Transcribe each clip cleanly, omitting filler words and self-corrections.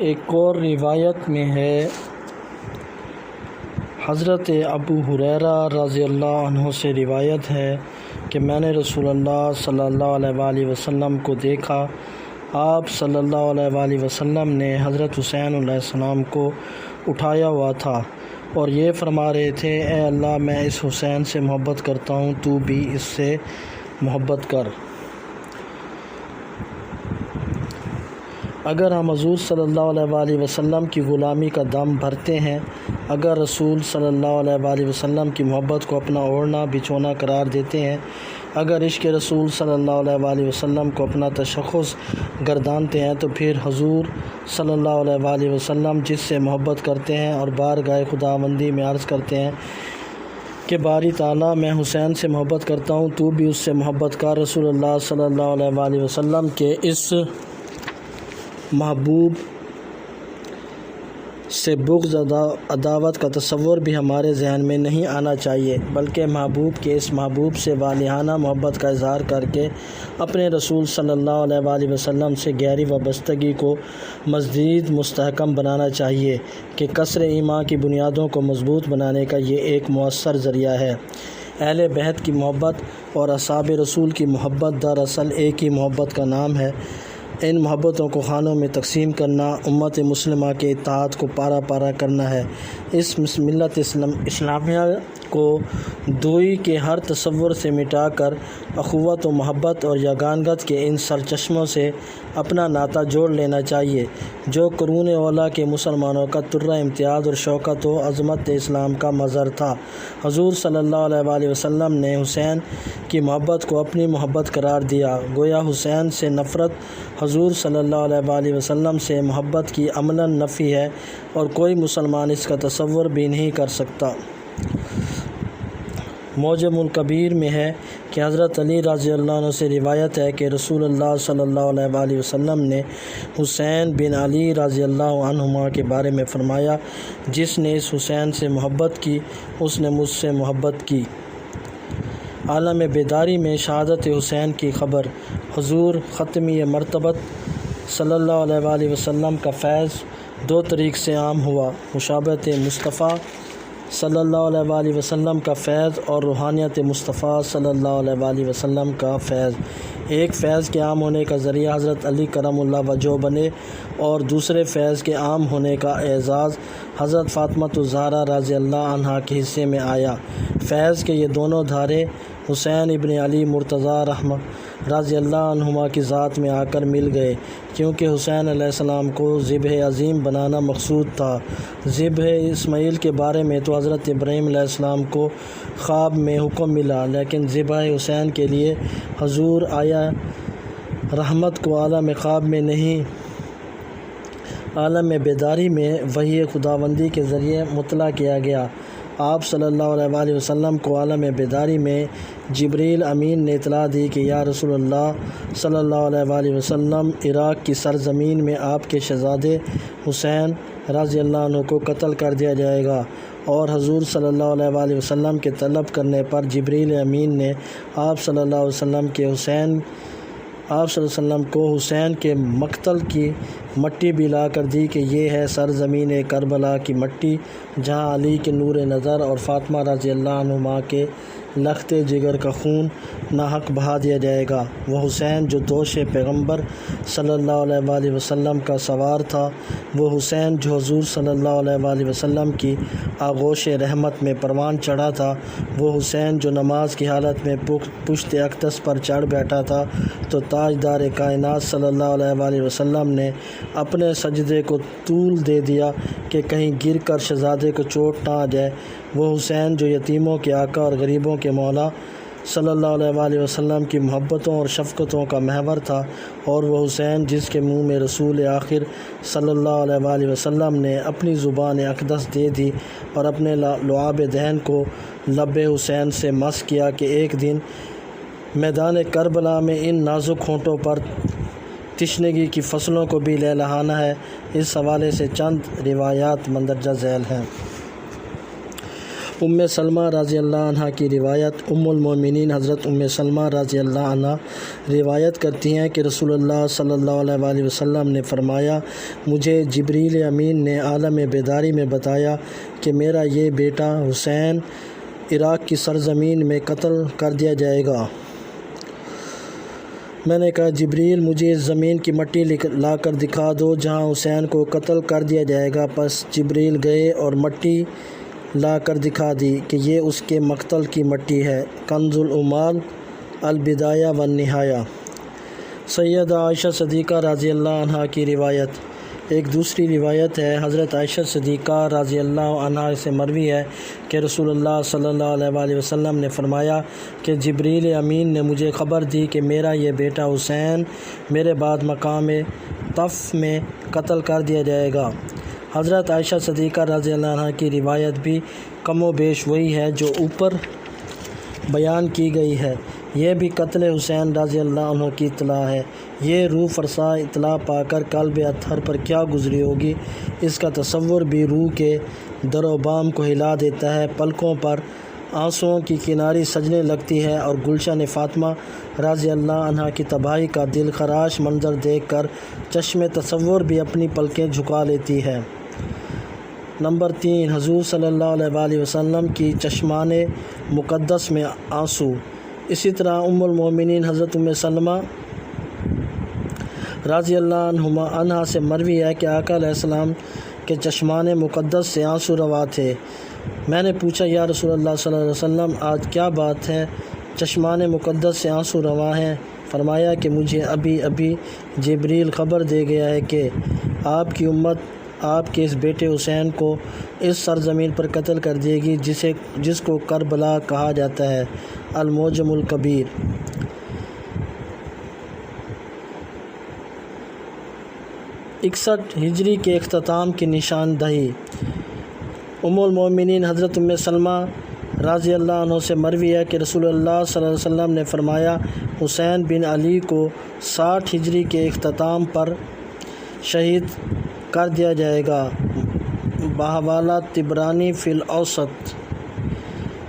ایک اور روایت میں ہے، حضرت ابو ہریرہ رضی اللہ عنہ سے روایت ہے کہ میں نے رسول اللہ صلی اللہ علیہ وآلہ وسلم کو دیکھا۔ آپ صلی اللہ علیہ وآلہ وسلم نے حضرت حسین علیہ السلام کو اٹھایا ہوا تھا اور یہ فرما رہے تھے، اے اللہ، میں اس حسین سے محبت کرتا ہوں، تو بھی اس سے محبت کر۔ اگر ہم حضور صلی اللہ علیہ وآلہ وسلم کی غلامی کا دم بھرتے ہیں، اگر رسول صلی اللہ علیہ وآلہ وسلم کی محبت کو اپنا اوڑھنا بچھونا قرار دیتے ہیں، اگر عشق رسول صلی اللہ علیہ وآلہ وسلم کو اپنا تشخص گردانتے ہیں، تو پھر حضور صلی اللہ علیہ وآلہ وسلم جس سے محبت کرتے ہیں اور بارگاہ خداوندی میں عرض کرتے ہیں کہ باری تعالیٰ، میں حسین سے محبت کرتا ہوں، تو بھی اس سے محبت کر۔ رسول اللہ صلی اللہ علیہ وآلہ وسلم کے اس محبوب سے بغض عداوت کا تصور بھی ہمارے ذہن میں نہیں آنا چاہیے، بلکہ محبوب کے اس محبوب سے والہانہ محبت کا اظہار کر کے اپنے رسول صلی اللہ علیہ وآلہ وسلم سے گہری وابستگی کو مزید مستحکم بنانا چاہیے کہ کسر ایمان کی بنیادوں کو مضبوط بنانے کا یہ ایک مؤثر ذریعہ ہے۔ اہل بیت کی محبت اور اصحاب رسول کی محبت دراصل ایک ہی محبت کا نام ہے۔ ان محبتوں کو خانوں میں تقسیم کرنا امت مسلمہ کے اتحاد کو پارا پارا کرنا ہے۔ اس ملت اسلامیہ کو دوئی کے ہر تصور سے مٹا کر اخوت و محبت اور یگانگت کے ان سرچشموں سے اپنا ناطہ جوڑ لینا چاہیے جو قرون اولیٰ کے مسلمانوں کا ترہ امتیاز اور شوکت و عظمت اسلام کا مظہر تھا۔ حضور صلی اللہ علیہ وآلہ وسلم نے حسین کی محبت کو اپنی محبت قرار دیا، گویا حسین سے نفرت حضور صلی اللہ علیہ وآلہ وسلم سے محبت کی عملاً نفی ہے اور کوئی مسلمان اس کا تصور بھی نہیں کر سکتا۔ معجم الکبیر میں ہے کہ حضرت علی رضی اللہ عنہ سے روایت ہے کہ رسول اللہ صلی اللہ علیہ وآلہ وسلم نے حسین بن علی رضی اللہ عنہما کے بارے میں فرمایا، جس نے اس حسین سے محبت کی، اس نے مجھ سے محبت کی۔ عالم بیداری میں شہادت حسین کی خبر۔ حضور ختمی مرتبت صلی اللہ علیہ وآلہ وسلم کا فیض دو طریق سے عام ہوا: مشابہت مصطفیٰ صلی اللہ علیہ وآلہ وسلم کا فیض اور روحانیت مصطفیٰ صلی اللہ علیہ وآلہ وسلم کا فیض۔ ایک فیض کے عام ہونے کا ذریعہ حضرت علی کرم اللہ وجہہ بنے اور دوسرے فیض کے عام ہونے کا اعزاز حضرت فاطمۃ الزہرا رضی اللہ عنہا کے حصے میں آیا۔ فیض کے یہ دونوں دھارے حسین ابن علی مرتضیٰ رضی اللہ عنہما کی ذات میں آ کر مل گئے، کیونکہ حسین علیہ السلام کو ذبح عظیم بنانا مقصود تھا۔ ذبح اسماعیل کے بارے میں تو حضرت ابراہیم علیہ السلام کو خواب میں حکم ملا، لیکن ذبح حسین کے لیے حضور آیا رحمت کو عالم خواب میں نہیں، عالم بیداری میں وحی خداوندی کے ذریعے مطلع کیا گیا۔ آپ صلی اللہ علیہ وآلہ وسلم کو عالم بیداری میں جبریل امین نے اطلاع دی کہ یا رسول اللہ صلی اللہ علیہ وآلہ وسلم، عراق کی سرزمین میں آپ کے شہزادے حسین رضی اللہ عنہ کو قتل کر دیا جائے گا، اور حضور صلی اللہ علیہ وآلہ وسلم کے طلب کرنے پر جبریل امین نے آپ صلی اللہ علیہ وسلم کو حسین کے مقتل کی مٹی بھی لا کر دی کہ یہ ہے سرزمین کربلا کی مٹی، جہاں علی کے نور نظر اور فاطمہ رضی اللہ عنہما کے لخت جگر کا خون ناحق بہا دیا جائے گا۔ وہ حسین جو دوش پیغمبر صلی اللہ علیہ وآلہ وسلم کا سوار تھا، وہ حسین جو حضور صلی اللہ علیہ وآلہ وسلم کی آغوش رحمت میں پروان چڑھا تھا، وہ حسین جو نماز کی حالت میں پشت اقدس پر چڑھ بیٹھا تھا، تو تاجدار کائنات صلی اللہ علیہ وآلہ وسلم نے اپنے سجدے کو طول دے دیا کہ کہیں گر کر شہزادے کو چوٹ نہ آ جائے۔ وہ حسین جو یتیموں کے آقا اور غریبوں کے مولا صلی اللہ علیہ وآلہ وسلم کی محبتوں اور شفقتوں کا محور تھا، اور وہ حسین جس کے منہ میں رسول آخر صلی اللہ علیہ وآلہ وسلم نے اپنی زبان اقدس دے دی اور اپنے لعاب دہن کو لب حسین سے مس کیا کہ ایک دن میدان کربلا میں ان نازک ہونٹوں پر تشنگی کی فصلوں کو بھی لہلہانا ہے۔ اس حوالے سے چند روایات مندرجہ ذیل ہیں۔ ام سلمہ رضی اللہ عنہ کی روایت۔ ام المومنین حضرت ام سلمہ رضی اللہ عنہ روایت کرتی ہیں کہ رسول اللہ صلی اللہ علیہ وآلہ وسلم نے فرمایا، مجھے جبریل امین نے عالم بیداری میں بتایا کہ میرا یہ بیٹا حسین عراق کی سرزمین میں قتل کر دیا جائے گا۔ میں نے کہا، جبریل مجھے اس زمین کی مٹی لا کر دکھا دو جہاں حسین کو قتل کر دیا جائے گا۔ پس جبریل گئے اور مٹی لا کر دکھا دی کہ یہ اس کے مقتل کی مٹی ہے۔ کنز العمال البدایہ والنہایہ۔ سیدہ عائشہ صدیقہ رضی اللہ عنہ کی روایت۔ ایک دوسری روایت ہے، حضرت عائشہ صدیقہ رضی اللہ عنہ سے مروی ہے کہ رسول اللہ صلی اللہ علیہ وآلہ وسلم نے فرمایا کہ جبریل امین نے مجھے خبر دی کہ میرا یہ بیٹا حسین میرے بعد مقام طف میں قتل کر دیا جائے گا۔ حضرت عائشہ صدیقہ رضی اللہ عنہ کی روایت بھی کم و بیش وہی ہے جو اوپر بیان کی گئی ہے۔ یہ بھی قتل حسین رضی اللہ عنہ کی اطلاع ہے۔ یہ روح فرسا اطلاع پا کر قلب اطہر پر کیا گزری ہوگی، اس کا تصور بھی روح کے در و بام کو ہلا دیتا ہے۔ پلکوں پر آنسوؤں کی کناری سجنے لگتی ہے اور گلشن فاطمہ رضی اللہ عنہ کی تباہی کا دل خراش منظر دیکھ کر چشم تصور بھی اپنی پلکیں جھکا لیتی ہے۔ نمبر 3، حضور صلی اللہ علیہ وآلہ وسلم کی چشمان مقدس میں آنسو۔ اسی طرح ام المومنین حضرت ام سلمہ رضی اللہ عنہ سے مروی ہے کہ آقا علیہ السلام کے چشمان مقدس سے آنسو روا تھے۔ میں نے پوچھا، یا رسول اللہ صلی اللہ علیہ وسلم، آج کیا بات ہے، چشمان مقدس سے آنسو روا ہیں؟ فرمایا کہ مجھے ابھی جبریل خبر دے گیا ہے کہ آپ کی امت آپ کے اس بیٹے حسین کو اس سرزمین پر قتل کر دے گی جس کو کربلا کہا جاتا ہے۔ المعجم الکبیر۔ 61 ہجری کے اختتام کی نشاندہی۔ ام المومنین حضرت ام سلمہ رضی اللہ عنہ سے مروی ہے کہ رسول اللہ صلی اللہ علیہ وسلم نے فرمایا، حسین بن علی کو 60 ہجری کے اختتام پر شہید کر دیا جائے گا۔ بحوالہ طبرانی فی الاوسط۔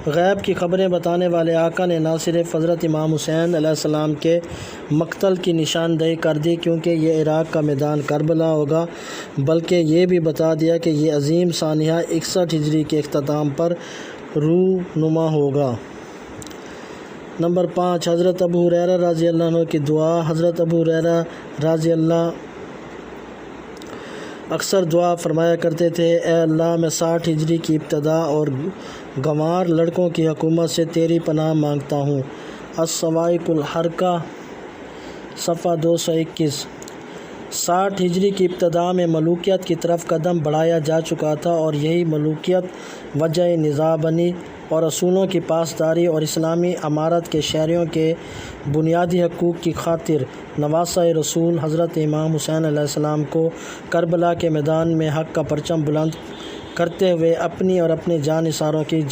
غیب کی خبریں بتانے والے آقا نے نہ صرف حضرت امام حسین علیہ السلام کے مقتل کی نشاندہی کر دی کیونکہ یہ عراق کا میدان کربلا ہوگا، بلکہ یہ بھی بتا دیا کہ یہ عظیم سانحہ 61 ہجری کے اختتام پر رونما ہوگا۔ نمبر 5، حضرت ابو ہریرہ رضی اللہ عنہ کی دعا۔ حضرت ابو ہریرہ رضی اللہ اکثر دعا فرمایا کرتے تھے، اے اللہ، میں 60 ہجری کی ابتدا اور گنوار لڑکوں کی حکومت سے تیری پناہ مانگتا ہوں۔ الصواعق الحرکہ، صفحہ 221۔ 60 ہجری کی ابتدا میں ملوکیت کی طرف قدم بڑھایا جا چکا تھا اور یہی ملوکیت وجہ نزاع بنی اور اصولوں کی پاسداری اور اسلامی امارت کے شہریوں کے بنیادی حقوق کی خاطر نواسہ رسول حضرت امام حسین علیہ السلام کو کربلا کے میدان میں حق کا پرچم بلند کرتے ہوئے اپنی اور اپنے جان نثاروں کی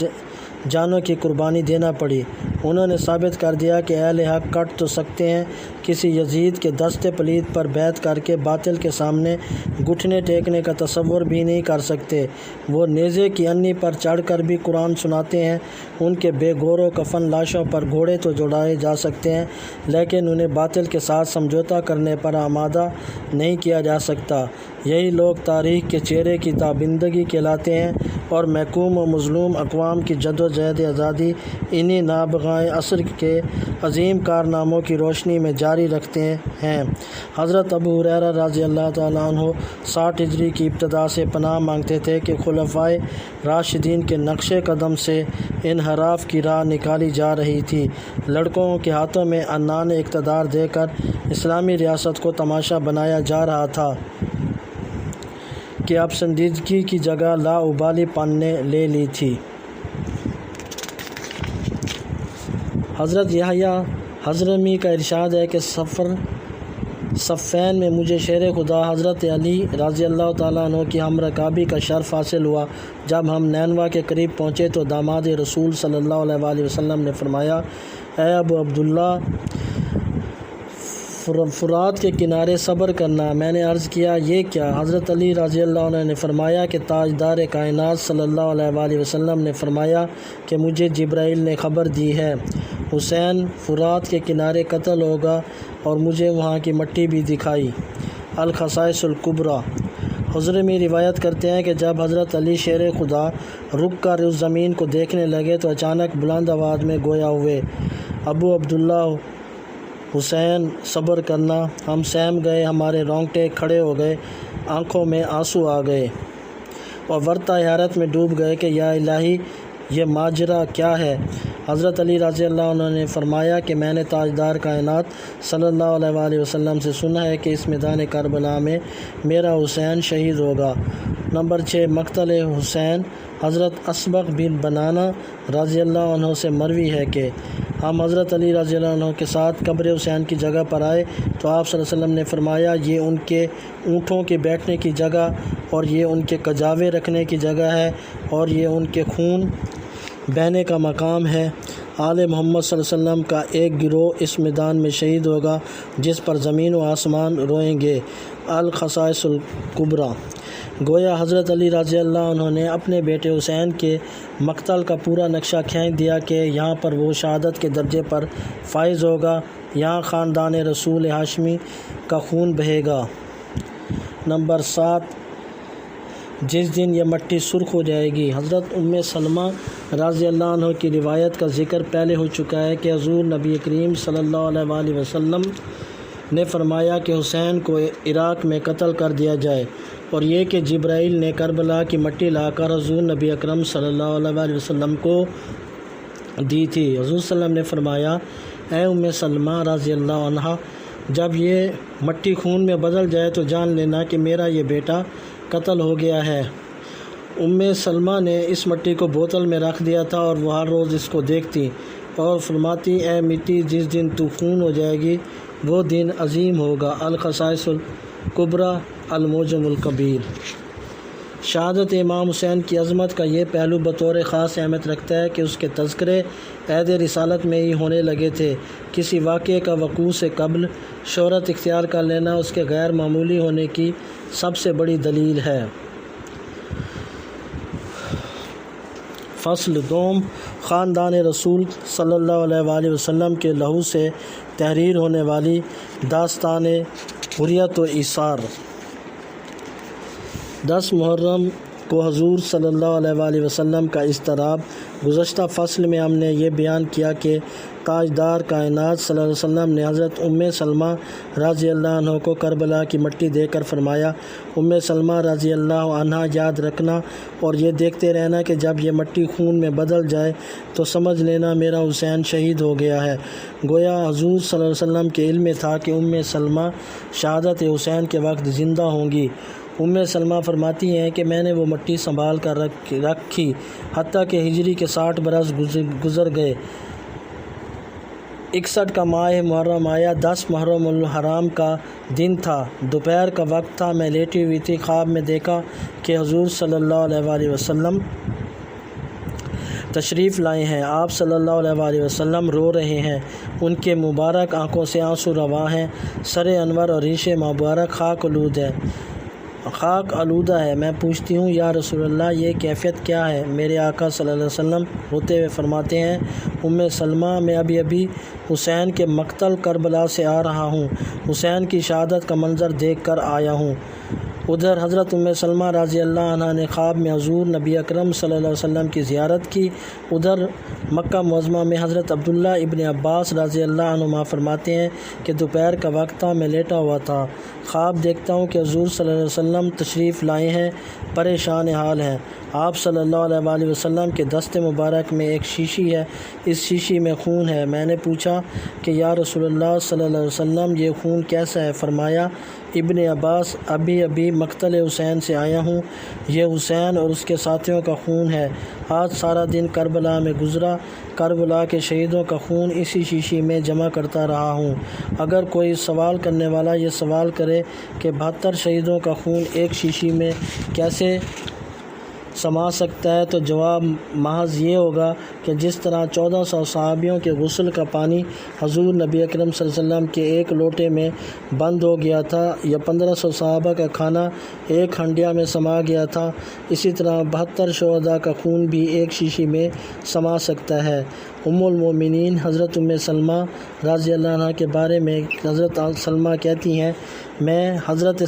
جانوں کی قربانی دینا پڑی۔ انہوں نے ثابت کر دیا کہ اہل حق کٹ تو سکتے ہیں، کسی یزید کے دست پلید پر بیعت کر کے باطل کے سامنے گھٹنے ٹیکنے کا تصور بھی نہیں کر سکتے۔ وہ نیزے کی انی پر چڑھ کر بھی قرآن سناتے ہیں۔ ان کے بے گور و کفن لاشوں پر گھوڑے تو جوڑائے جا سکتے ہیں، لیکن انہیں باطل کے ساتھ سمجھوتا کرنے پر آمادہ نہیں کیا جا سکتا۔ یہی لوگ تاریخ کے چہرے کی تابندگی کہلاتے ہیں اور محکوم و مظلوم اقوام کی جدوجہد آزادی انہی نابغائے عصر کے عظیم کارناموں کی روشنی میں جاری رکھتے ہیں۔ حضرت ابو ہریرہ رضی اللہ تعالیٰ عنہ 60 ہجری کی ابتدا سے پناہ مانگتے تھے کہ خلفائے راشدین کے نقش قدم سے انحراف کی راہ نکالی جا رہی تھی۔ لڑکوں کے ہاتھوں میں عنان اقتدار دے کر اسلامی ریاست کو تماشا بنایا جا رہا تھا کہ اب سنجیدگی کی جگہ لاابالی پن نے لے لی تھی۔ حضرت یحییٰ حضرمی کا ارشاد ہے کہ صفین میں مجھے شیر خدا حضرت علی رضی اللہ تعالیٰ عنہ کی ہم رکابی کا شرف حاصل ہوا۔ جب ہم نینوا کے قریب پہنچے تو داماد رسول صلی اللہ علیہ وآلہ وسلم نے فرمایا، اے ابو عبداللہ، فرات کے کنارے صبر کرنا۔ میں نے عرض کیا یہ کیا؟ حضرت علی رضی اللہ عنہ نے فرمایا کہ تاجدار کائنات صلی اللہ علیہ وآلہ وسلم نے فرمایا کہ مجھے جبرائیل نے خبر دی ہے حسین فرات کے کنارے قتل ہوگا، اور مجھے وہاں کی مٹی بھی دکھائی۔ الخصائص الکبریٰ۔ حضرت میں روایت کرتے ہیں کہ جب حضرت علی شیر خدا رک کر اس زمین کو دیکھنے لگے تو اچانک بلند آواز میں گویا ہوئے، ابو عبداللہ حسین صبر کرنا۔ ہم سہم گئے، ہمارے رونگٹے کھڑے ہو گئے، آنکھوں میں آنسو آ گئے اور ورطہ حیرت میں ڈوب گئے کہ یا الہی یہ ماجرا کیا ہے؟ حضرت علی رضی اللہ عنہ نے فرمایا کہ میں نے تاجدار کائنات صلی اللہ علیہ وآلہ وسلم سے سنا ہے کہ اس میدان کربلا میں میرا حسین شہید ہوگا۔ نمبر 6 مقتل حسین۔ حضرت اسبغ بن بنانہ رضی اللہ عنہ سے مروی ہے کہ ہم حضرت علی رضی اللہ عنہ کے ساتھ قبر حسین کی جگہ پر آئے تو آپ صلی اللہ علیہ وسلم نے فرمایا یہ ان کے اونٹوں کے بیٹھنے کی جگہ اور یہ ان کے کجاوے رکھنے کی جگہ ہے اور یہ ان کے خون بہنے کا مقام ہے۔ آل محمد صلی اللہ علیہ وسلم کا ایک گروہ اس میدان میں شہید ہوگا جس پر زمین و آسمان روئیں گے۔ الخصائص الکبریٰ۔ گویا حضرت علی رضی اللہ عنہ نے اپنے بیٹے حسین کے مقتل کا پورا نقشہ کھینچ دیا کہ یہاں پر وہ شہادت کے درجے پر فائز ہوگا، یہاں خاندان رسول ہاشمی کا خون بہے گا۔ نمبر 7 جس دن یہ مٹی سرخ ہو جائے گی۔ حضرت سلمہ رضی اللہ عنہ کی روایت کا ذکر پہلے ہو چکا ہے کہ حضور نبی کریم صلی اللہ علیہ وآلہ وسلم نے فرمایا کہ حسین کو عراق میں قتل کر دیا جائے، اور یہ کہ جبرائیل نے کربلا کی مٹی لا کر حضور نبی اکرم صلی اللہ علیہ وآلہ وسلم کو دی تھی۔ حضور صلی اللہ علیہ وسلم نے فرمایا اے سلمہ رضی اللہ عنہ جب یہ مٹی خون میں بدل جائے تو جان لینا کہ میرا یہ بیٹا قتل ہو گیا ہے۔ سلمہ نے اس مٹی کو بوتل میں رکھ دیا تھا اور وہ ہر روز اس کو دیکھتی اور فرماتی اے مٹی جس دن تو خون ہو جائے گی وہ دن عظیم ہوگا۔ الخصائص الکبریٰ المعجم الکبیر۔ شہادت امام حسین کی عظمت کا یہ پہلو بطور خاص اہمیت رکھتا ہے کہ اس کے تذکرے عہد رسالت میں ہی ہونے لگے تھے۔ کسی واقعے کا وقوع سے قبل شہرت اختیار کر لینا اس کے غیر معمولی ہونے کی سب سے بڑی دلیل ہے۔ فصل دوم خاندان رسول صلی اللہ علیہ وآلہ وسلم کے لہو سے تحریر ہونے والی داستان حریت و ایثار۔ 10 محرم کو حضور صلی اللہ علیہ وآلہ وسلم کا اضطراب۔ گزشتہ فصل میں ہم نے یہ بیان کیا کہ تاجدار کائنات صلی اللہ علیہ وسلم نے حضرت سلمہ رضی اللہ عنہ کو کربلا کی مٹی دے کر فرمایا سلمہ رضی اللہ عنہ یاد رکھنا اور یہ دیکھتے رہنا کہ جب یہ مٹی خون میں بدل جائے تو سمجھ لینا میرا حسین شہید ہو گیا ہے۔ گویا حضور صلی اللہ علیہ وسلم کے علم میں تھا کہ سلمہ شہادت حسین کے وقت زندہ ہوں گی۔ سلمہ فرماتی ہیں کہ میں نے وہ مٹی سنبھال کر رکھی حتیٰ کہ ہجری کے 60 برس گزر گئے۔ 61 کا ماہ محرم آیا۔ 10 محرم الحرام کا دن تھا، دوپہر کا وقت تھا۔ میں لیٹی ہوئی تھی، خواب میں دیکھا کہ حضور صلی اللہ علیہ وآلہ وسلم تشریف لائے ہیں۔ آپ صلی اللہ علیہ وآلہ وسلم رو رہے ہیں، ان کے مبارک آنکھوں سے آنسو رواں ہیں، سر انور اور ریش مبارک خاک آلودہ ہے۔ میں پوچھتی ہوں یا رسول اللہ یہ کیفیت کیا ہے؟ میرے آقا صلی اللہ علیہ وسلم روتے ہوئے فرماتے ہیں سلمہ میں ابھی حسین کے مقتل کربلا سے آ رہا ہوں، حسین کی شہادت کا منظر دیکھ کر آیا ہوں۔ ادھر حضرت سلمہ رضی اللہ عنہ نے خواب میں حضور نبی اکرم صلی اللہ علیہ وسلم کی زیارت کی۔ ادھر مکہ معظمہ میں حضرت عبداللہ ابن عباس رضی اللہ عنہما فرماتے ہیں کہ دوپہر کا وقت تھا، میں لیٹا ہوا تھا، خواب دیکھتا ہوں کہ حضور صلی اللہ علیہ وسلم تشریف لائے ہیں، پریشان حال ہیں۔ آپ صلی اللہ علیہ وآلہ وسلم کے دست مبارک میں ایک شیشی ہے، اس شیشی میں خون ہے۔ میں نے پوچھا کہ یا رسول اللہ صلی اللہ علیہ وسلم یہ خون کیسا ہے؟ فرمایا ابن عباس ابھی مقتل حسین سے آیا ہوں، یہ حسین اور اس کے ساتھیوں کا خون ہے۔ آج سارا دن کربلا میں گزرا، کربلا کے شہیدوں کا خون اسی شیشی میں جمع کرتا رہا ہوں۔ اگر کوئی سوال کرنے والا یہ سوال کرے کہ 72 شہیدوں کا خون ایک شیشی میں کیسے سما سکتا ہے تو جواب محض یہ ہوگا کہ جس طرح 1400 صحابیوں کے غسل کا پانی حضور نبی اکرم صلی اللہ علیہ وسلم کے ایک لوٹے میں بند ہو گیا تھا یا 1500 صحابہ کا کھانا ایک ہنڈیا میں سما گیا تھا، اسی طرح 72 شہداء کا خون بھی ایک شیشی میں سما سکتا ہے۔ ام المومنین حضرت ام سلمہ رضی اللہ عنہ کے بارے میں حضرت سلمہ کہتی ہیں، میں حضرت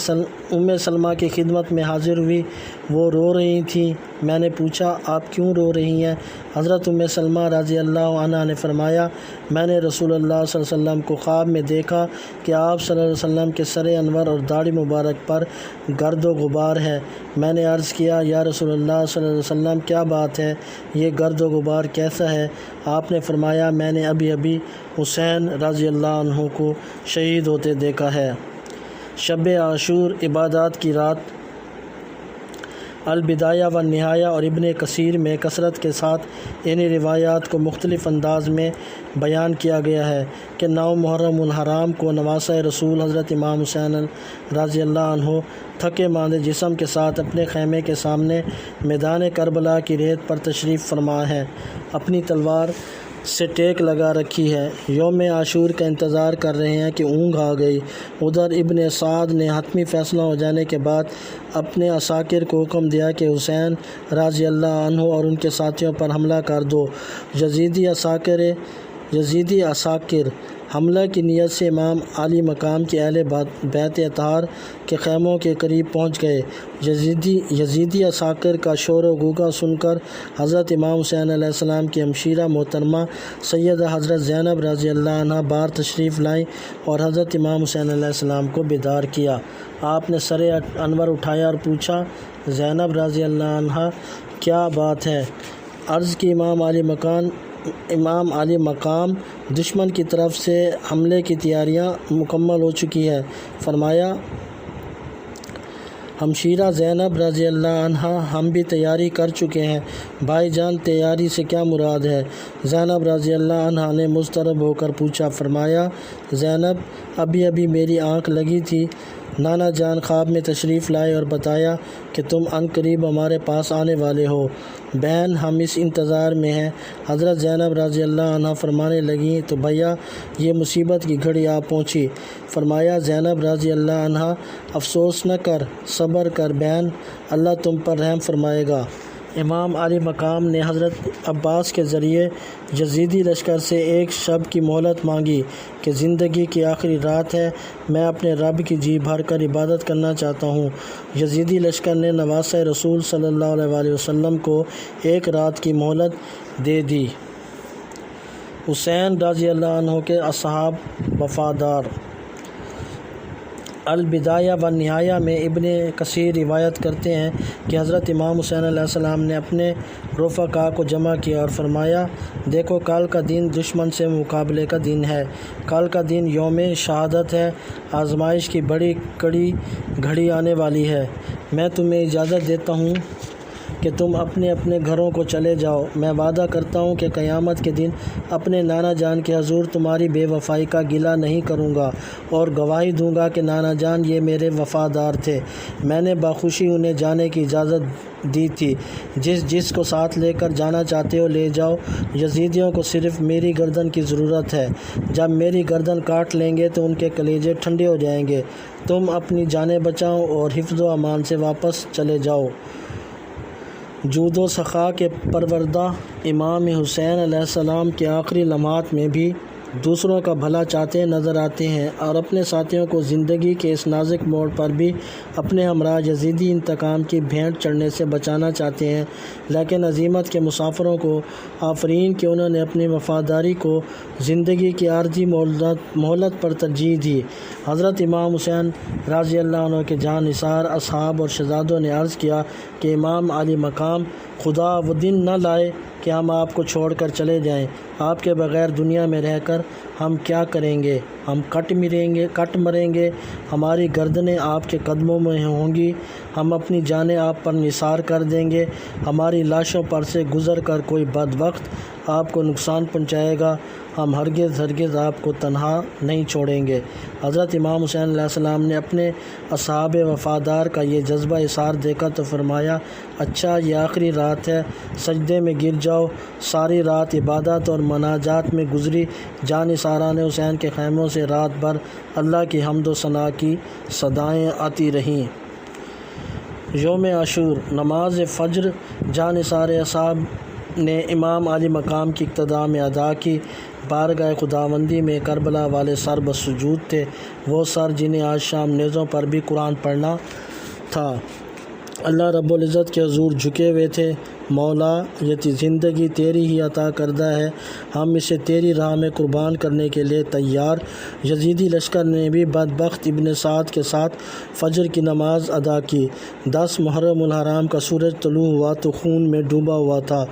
ام سلمہ کی خدمت میں حاضر ہوئی، وہ رو رہی تھیں۔ میں نے پوچھا آپ کیوں رو رہی ہیں؟ حضرت ام سلمہ رضی اللہ عنہ نے فرمایا، میں نے رسول اللہ صلی اللہ علیہ وسلم کو خواب میں دیکھا کہ آپ صلی اللہ علیہ وسلم کے سر انور اور داڑھی مبارک پر گرد و غبار ہے۔ میں نے عرض کیا یا رسول اللہ صلی اللہ علیہ وسلم کیا بات ہے، یہ گرد و غبار کیسا ہے؟ آپ نے فرمایا میں نے ابھی حسین رضی اللہ عنہ کو شہید ہوتے دیکھا ہے۔ شب عاشور عبادات کی رات۔ البدایہ و نہایہ اور ابن کثیر میں کثرت کے ساتھ انہی روایات کو مختلف انداز میں بیان کیا گیا ہے کہ 9 محرم الحرام کو نواسہ رسول حضرت امام حسین رضی اللہ عنہ تھکے ماندے جسم کے ساتھ اپنے خیمے کے سامنے میدان کربلا کی ریت پر تشریف فرما ہے، اپنی تلوار سے ٹیک لگا رکھی ہے، یوم عاشور کا انتظار کر رہے ہیں کہ اونگ آ گئی۔ ادھر ابن سعد نے حتمی فیصلہ ہو جانے کے بعد اپنے عساکر کو حکم دیا کہ حسین رضی اللہ عنہ اور ان کے ساتھیوں پر حملہ کر دو۔ یزیدی عساکر حملہ کی نیت سے امام علی مقام کے اہل بیت اطہار کے خیموں کے قریب پہنچ گئے۔ یزیدی عساکر کا شور و غوغا سن کر حضرت امام حسین علیہ السلام کی ہمشیرہ محترمہ سیدہ حضرت زینب رضی اللہ عنہ بار تشریف لائیں اور حضرت امام حسین علیہ السلام کو بیدار کیا۔ آپ نے سر انور اٹھایا اور پوچھا زینب رضی اللہ عنہ کیا بات ہے؟ عرض کی امام علی مقام دشمن کی طرف سے حملے کی تیاریاں مکمل ہو چکی ہے۔ فرمایا ہمشیرہ زینب رضی اللہ عنہ ہم بھی تیاری کر چکے ہیں۔ بھائی جان تیاری سے کیا مراد ہے؟ زینب رضی اللہ عنہ نے مضطرب ہو کر پوچھا۔ فرمایا زینب ابھی میری آنکھ لگی تھی، نانا جان خواب میں تشریف لائے اور بتایا کہ تم عن قریب ہمارے پاس آنے والے ہو، بہن ہم اس انتظار میں ہیں۔ حضرت زینب رضی اللہ عنہ فرمانے لگیں تو بھیا یہ مصیبت کی گھڑی آ پہنچی۔ فرمایا زینب رضی اللہ عنہ افسوس نہ کر، صبر کر بہن، اللہ تم پر رحم فرمائے گا۔ امام علی مقام نے حضرت عباس کے ذریعے یزیدی لشکر سے ایک شب کی مہلت مانگی کہ زندگی کی آخری رات ہے، میں اپنے رب کی جی بھر کر عبادت کرنا چاہتا ہوں۔ یزیدی لشکر نے نواسہ رسول صلی اللہ علیہ وسلم کو ایک رات کی مہلت دے دی۔ حسین رضی اللہ عنہ کے اصحاب وفادار۔ البدایہ و نہایہ میں ابن کثیر روایت کرتے ہیں کہ حضرت امام حسین علیہ السلام نے اپنے رفقاء کو جمع کیا اور فرمایا دیکھو کل کا دن دشمن سے مقابلے کا دن ہے، کل کا دن یوم شہادت ہے، آزمائش کی بڑی کڑی گھڑی آنے والی ہے، میں تمہیں اجازت دیتا ہوں کہ تم اپنے اپنے گھروں کو چلے جاؤ، میں وعدہ کرتا ہوں کہ قیامت کے دن اپنے نانا جان کے حضور تمہاری بے وفائی کا گلہ نہیں کروں گا اور گواہی دوں گا کہ نانا جان یہ میرے وفادار تھے، میں نے بخوشی انہیں جانے کی اجازت دی تھی، جس کو ساتھ لے کر جانا چاہتے ہو لے جاؤ، یزیدیوں کو صرف میری گردن کی ضرورت ہے، جب میری گردن کاٹ لیں گے تو ان کے کلیجے ٹھنڈے ہو جائیں گے، تم اپنی جانیں بچاؤ اور حفظ و امان سے واپس چلے جاؤ۔ جود و سخا کے پروردہ امام حسین علیہ السلام کے آخری لمحات میں بھی دوسروں کا بھلا چاہتے نظر آتے ہیں اور اپنے ساتھیوں کو زندگی کے اس نازک موڑ پر بھی اپنے ہمراہ یزیدی انتقام کی بھینٹ چڑھنے سے بچانا چاہتے ہیں، لیکن عزیمت کے مسافروں کو آفرین کہ انہوں نے اپنی وفاداری کو زندگی کی عارضی مہلت پر ترجیح دی۔ حضرت امام حسین رضی اللہ عنہ کے جان نثار اصحاب اور شہزادوں نے عرض کیا کہ امام علی مقام خدا وہ دن نہ لائے کہ ہم آپ کو چھوڑ کر چلے جائیں، آپ کے بغیر دنیا میں رہ کر ہم کیا کریں گے، ہم کٹ مریں گے، ہماری گردنیں آپ کے قدموں میں ہوں گی، ہم اپنی جانیں آپ پر نثار کر دیں گے، ہماری لاشوں پر سے گزر کر کوئی بدبخت آپ کو نقصان پہنچائے گا، ہم ہرگز آپ کو تنہا نہیں چھوڑیں گے۔ حضرت امام حسین علیہ السلام نے اپنے اصحاب وفادار کا یہ جذبہ اظہار دیکھا تو فرمایا، اچھا یہ آخری رات ہے، سجدے میں گر جاؤ۔ ساری رات عبادت اور مناجات میں گزری۔ جانثاران حسین کے خیموں سے رات بھر اللہ کی حمد و ثنا کی صدائیں آتی رہیں۔ یوم عاشور، نماز فجر جانثار اصحاب نے امام علی مقام کی اقتداء میں ادا کی۔ بارگاہ خداوندی میں کربلا والے سر بسجود تھے، وہ سر جنہیں آج شام نیزوں پر بھی قرآن پڑھنا تھا۔ اللہ رب العزت کے حضور جھکے ہوئے تھے، مولا یہ زندگی تیری ہی عطا کردہ ہے، ہم اسے تیری راہ میں قربان کرنے کے لیے تیار۔ یزیدی لشکر نے بھی بدبخت ابن سعد کے ساتھ فجر کی نماز ادا کی۔ 10 محرم الحرام کا سورج طلوع ہوا تو خون میں ڈوبا ہوا تھا،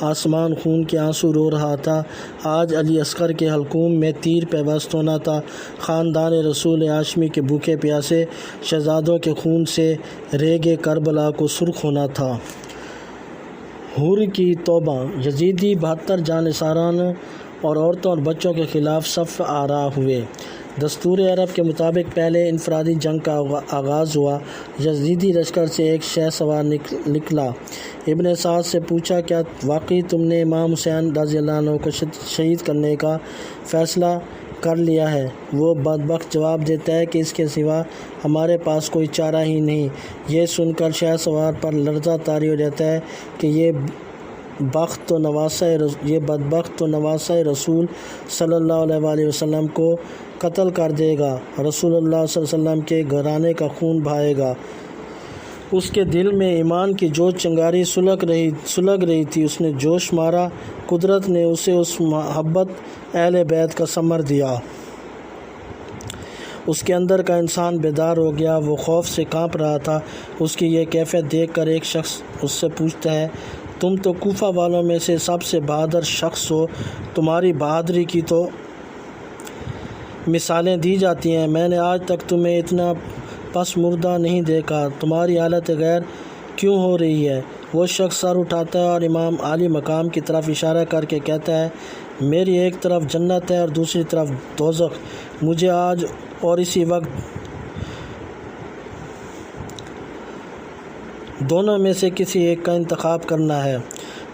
آسمان خون کے آنسو رو رہا تھا۔ آج علی اصغر کے حلقوم میں تیر پیوست ہونا تھا، خاندان رسول ہاشمی کے بھوکے پیاسے شہزادوں کے خون سے ریگ کربلا کو سرخ ہونا تھا۔ حور کی توبہ، یزیدی 72 جانثاران اور عورتوں اور بچوں کے خلاف صف آرا ہوئے۔ دستور عرب کے مطابق پہلے انفرادی جنگ کا آغاز ہوا۔ یزیدی لشکر سے ایک شہ سوار نکلا، ابن سعد سے پوچھا، کیا واقعی تم نے امام حسین رضی اللہ عنہ کو شہید کرنے کا فیصلہ کر لیا ہے؟ وہ بدبخت جواب دیتا ہے کہ اس کے سوا ہمارے پاس کوئی چارہ ہی نہیں۔ یہ سن کر شہ سوار پر لرزہ طاری ہو جاتا ہے کہ یہ بدبخت تو نواسہ رسول صلی اللہ علیہ وآلہ وسلم کو قتل کر دے گا، رسول اللہ صلی اللہ علیہ وسلم کے گھرانے کا خون بہائے گا۔ اس کے دل میں ایمان کی جو چنگاری سلگ رہی تھی، اس نے جوش مارا۔ قدرت نے اسے اس محبت اہل بیت کا ثمر دیا۔ اس کے اندر کا انسان بیدار ہو گیا، وہ خوف سے کانپ رہا تھا۔ اس کی یہ کیفیت دیکھ کر ایک شخص اس سے پوچھتا ہے، تم تو کوفہ والوں میں سے سب سے بہادر شخص ہو، تمہاری بہادری کی تو مثالیں دی جاتی ہیں، میں نے آج تک تمہیں اتنا پس مردہ نہیں دیکھا، تمہاری حالت غیر کیوں ہو رہی ہے؟ وہ شخص سر اٹھاتا ہے اور امام علی مقام کی طرف اشارہ کر کے کہتا ہے، میری ایک طرف جنت ہے اور دوسری طرف دوزخ، مجھے آج اور اسی وقت دونوں میں سے کسی ایک کا انتخاب کرنا ہے۔